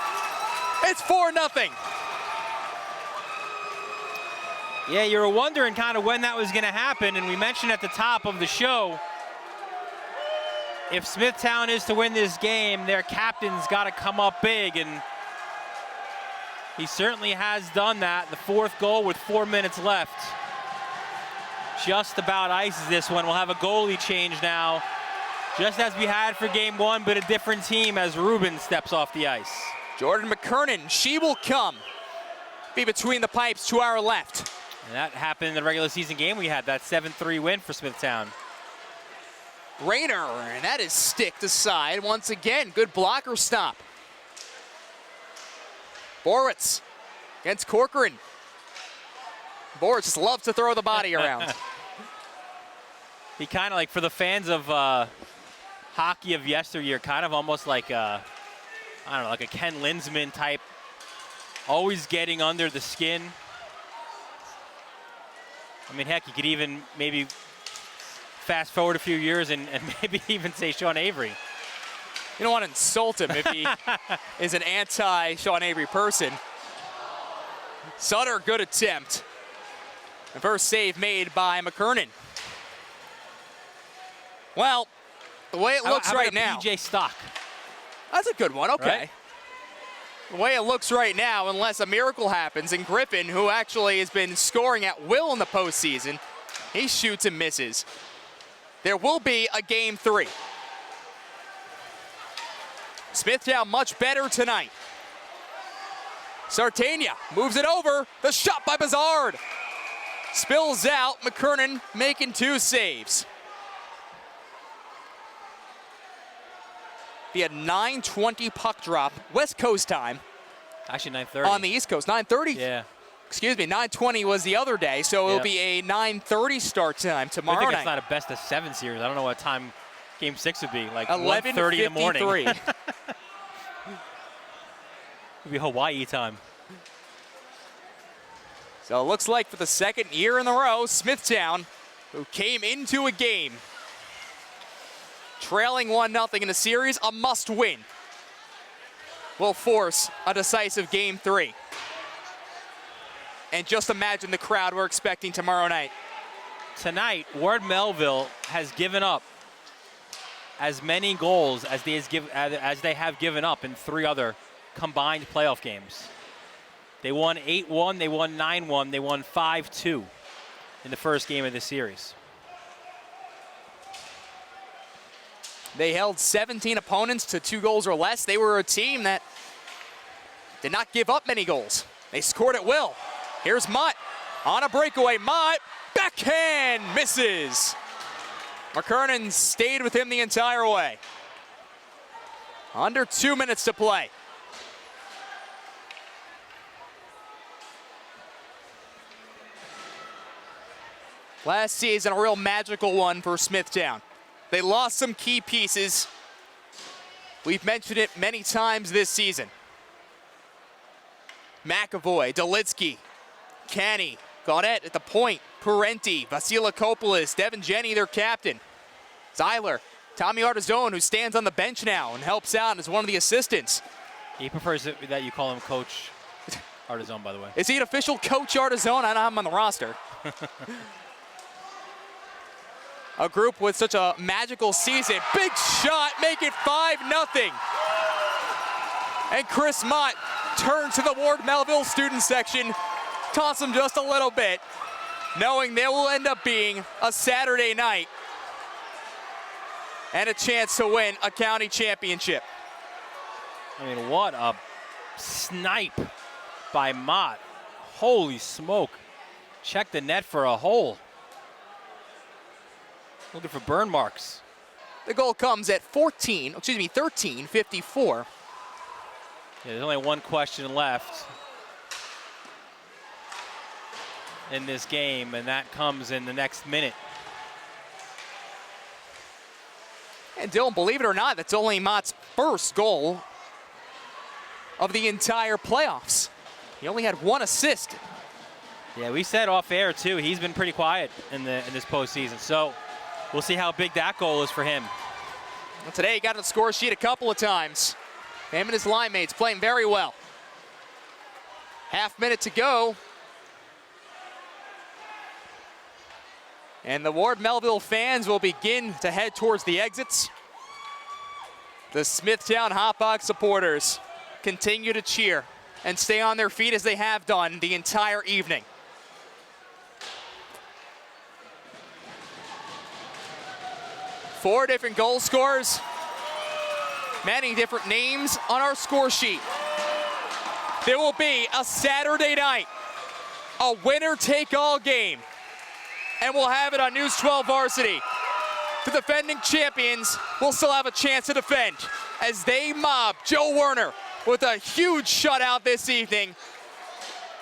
It's 4-0. Yeah, you were wondering kind of when that was going to happen, and we mentioned at the top of the show, if Smithtown is to win this game, their captain's got to come up big, and he certainly has done that. The 4th goal with 4 minutes left. Just about ices this one. We'll have a goalie change now, just as we had for game 1, but a different team as Ruben steps off the ice. Jordan McKernan, she will come be between the pipes to our left. And that happened in the regular season game we had, that 7-3 win for Smithtown. Rayner, and that is sticked aside once again. Good blocker stop. Borowitz against Corcoran. Borowitz just loves to throw the body around. He kind of like, for the fans of hockey of yesteryear, kind of almost like I don't know, like a Ken Linsman type, always getting under the skin. I mean, heck, you could even maybe fast forward a few years and maybe even say Sean Avery. You don't want to insult him if he is an anti-Sean Avery person. Sutter, good attempt. The first save made by McKernan. Well, the way it looks right now. PJ Stock. That's a good one, okay. Right? The way it looks right now, unless a miracle happens, and Griffin, who actually has been scoring at will in the postseason, he shoots and misses. There will be a game 3. Smithtown much better tonight. Sartania moves it over. The shot by Bazard. Spills out. McKernan making 2 saves. Be a 9:20 puck drop, West Coast time. Actually 9:30. On the East Coast, 9:30. Yeah. Excuse me, 9:20 was the other day, so it'll be a 9:30 start time tomorrow I think night. it's not a best of 7 series. I don't know what time Game 6 would be, like 11:53 in the morning. It'd be Hawaii time. So it looks like for the second year in a row, Smithtown, who came into a game trailing 1-0 in the series, a must-win, will force a decisive Game 3. And just imagine the crowd we're expecting tomorrow night. Tonight, Ward Melville has given up as many goals as they have given up in 3 other combined playoff games. They won 8-1, they won 9-1, they won 5-2 in the first game of this series. They held 17 opponents to 2 goals or less. They were a team that did not give up many goals. They scored at will. Here's Mott on a breakaway. Mott, backhand, misses. McKernan stayed with him the entire way. Under 2 minutes to play. Last season, a real magical one for Smithtown. They lost some key pieces. We've mentioned it many times this season. McAvoy, Delitsky, Canny, Gaudet at the point, Parenti, Vasilikopoulos, Devin Jenny, their captain. Zeiler, Tommy Artizone, who stands on the bench now and helps out as one of the assistants. He prefers that you call him Coach Artizone, by the way. Is he an official Coach Artizone? I don't have him on the roster. A group with such a magical season. Big shot, make it 5-0. And Chris Mott turns to the Ward Melville student section, toss him just a little bit, knowing there will end up being a Saturday night and a chance to win a county championship. I mean, what a snipe by Mott. Holy smoke. Check the net for a hole. Looking for burn marks. The goal comes at 13:54. Yeah, there's only one question left in this game, and that comes in the next minute. And Dylan, believe it or not, that's only Mott's first goal of the entire playoffs. He only had 1 assist. Yeah, we said off air too, he's been pretty quiet in this postseason. So we'll see how big that goal is for him. Well, today he got on the score sheet a couple of times. Him and his line mates playing very well. Half minute to go. And the Ward Melville fans will begin to head towards the exits. The Smithtown Hauppauge supporters continue to cheer and stay on their feet as they have done the entire evening. Four different goal scorers, many different names on our score sheet. there will be a Saturday night, a winner-take-all game, and we'll have it on News 12 Varsity. The defending champions will still have a chance to defend as they mob Joe Werner with a huge shutout this evening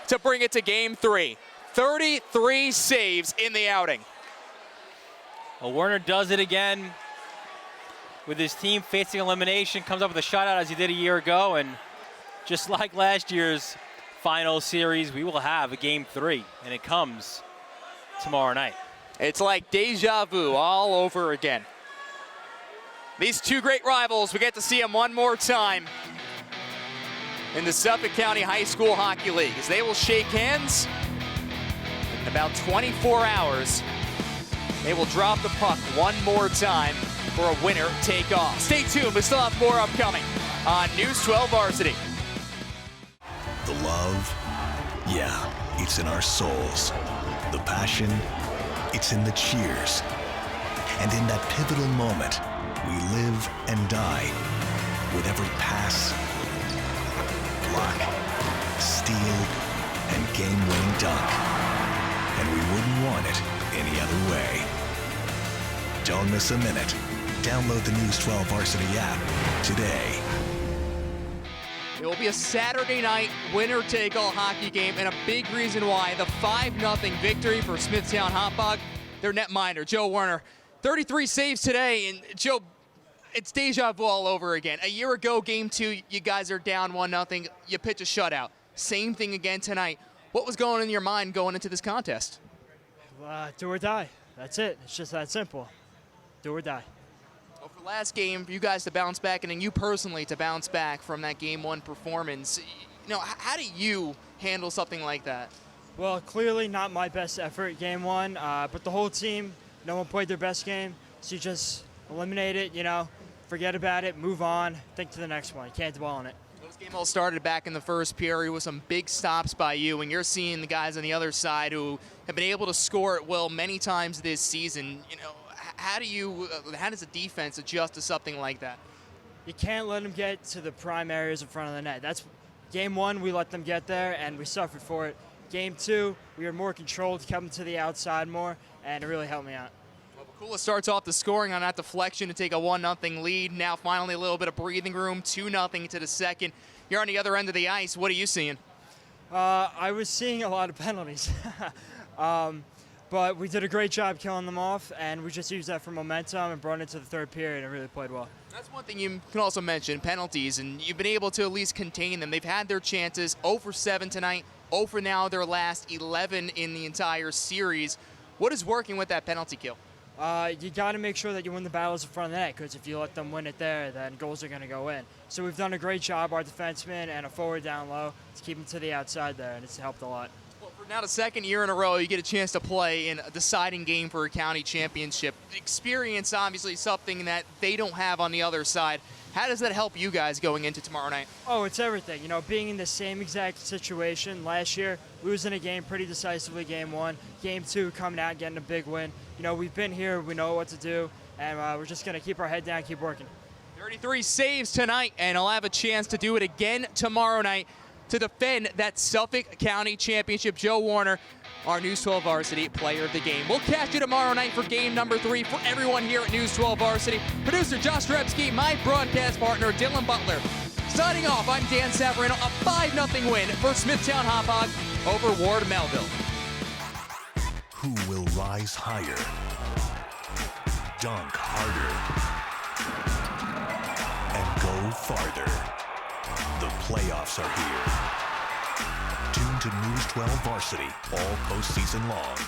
to bring it to game 3. 33 saves in the outing. Well, Werner does it again with his team facing elimination, comes up with a shutout as he did a year ago, and just like last year's final series, we will have a game 3, and it comes tomorrow night. It's like deja vu all over again. These two great rivals, we get to see them one more time in the Suffolk County High School Hockey League as they will shake hands in about 24 hours. They will drop the puck one more time for a winner take all. Stay tuned, we still have more upcoming on News 12 Varsity. The love, yeah, it's in our souls. The passion, it's in the cheers. And in that pivotal moment, we live and die with every pass, block, steal, and game-winning dunk. And we wouldn't want it any other way. Don't miss a minute. Download the News 12 Varsity app today. It will be a Saturday night winner-take-all hockey game, and a big reason why, the 5-0 victory for Smithtown Hauppauge. Their netminder, Joe Werner. 33 saves today, and Joe, it's deja vu all over again. A year ago, game 2, you guys are down 1-0, you pitch a shutout. Same thing again tonight. What was going in your mind going into this contest? Do or die. That's it. It's just that simple. Do or die. Well, for last game, for you guys to bounce back, and then you personally to bounce back from that Game 1 performance, how do you handle something like that? Well, clearly not my best effort Game 1, but the whole team, no one played their best game, so you just eliminate it, forget about it, move on, think to the next one. You can't dwell on it. This game all started back in the first period with some big stops by you, and you're seeing the guys on the other side who have been able to score at will many times this season. How does the defense adjust to something like that? You can't let them get to the prime areas in front of the net. That's Game 1, we let them get there, and we suffered for it. Game 2, we were more controlled, kept them to the outside more, and it really helped me out. Well, Bakula starts off the scoring on that deflection to take a 1-0 lead. Now finally a little bit of breathing room, 2-0 to the second. You're on the other end of the ice. What are you seeing? I was seeing a lot of penalties. But we did a great job killing them off, and we just used that for momentum and brought it into the third period and really played well. That's one thing you can also mention, penalties, and you've been able to at least contain them. They've had their chances, 0 for 7 tonight, 0 for now their last 11 in the entire series. What is working with that penalty kill? You got to make sure that you win the battles in front of the net, because if you let them win it there, then goals are going to go in. So we've done a great job, our defenseman and a forward down low, to keep them to the outside there, and it's helped a lot. Well, for now the second year in a row, you get a chance to play in a deciding game for a county championship. Experience, obviously, something that they don't have on the other side. How does that help you guys going into tomorrow night? Oh, it's everything. Being in the same exact situation last year, losing a game pretty decisively Game 1, Game 2 coming out and getting a big win. We've been here, we know what to do, and we're just going to keep our head down, keep working. 33 saves tonight, and he'll have a chance to do it again tomorrow night to defend that Suffolk County Championship. Joe Werner, our News 12 Varsity Player of the Game. We'll catch you tomorrow night for game number 3. For everyone here at News 12 Varsity, producer Josh Rebsky, my broadcast partner Dylan Butler. Signing off, I'm Dan Savarino. A 5-0 win for Smithtown Hauppauge over Ward Melville. Who will rise higher, dunk harder, and go farther? The playoffs are here. Tune to News 12 Varsity all postseason long.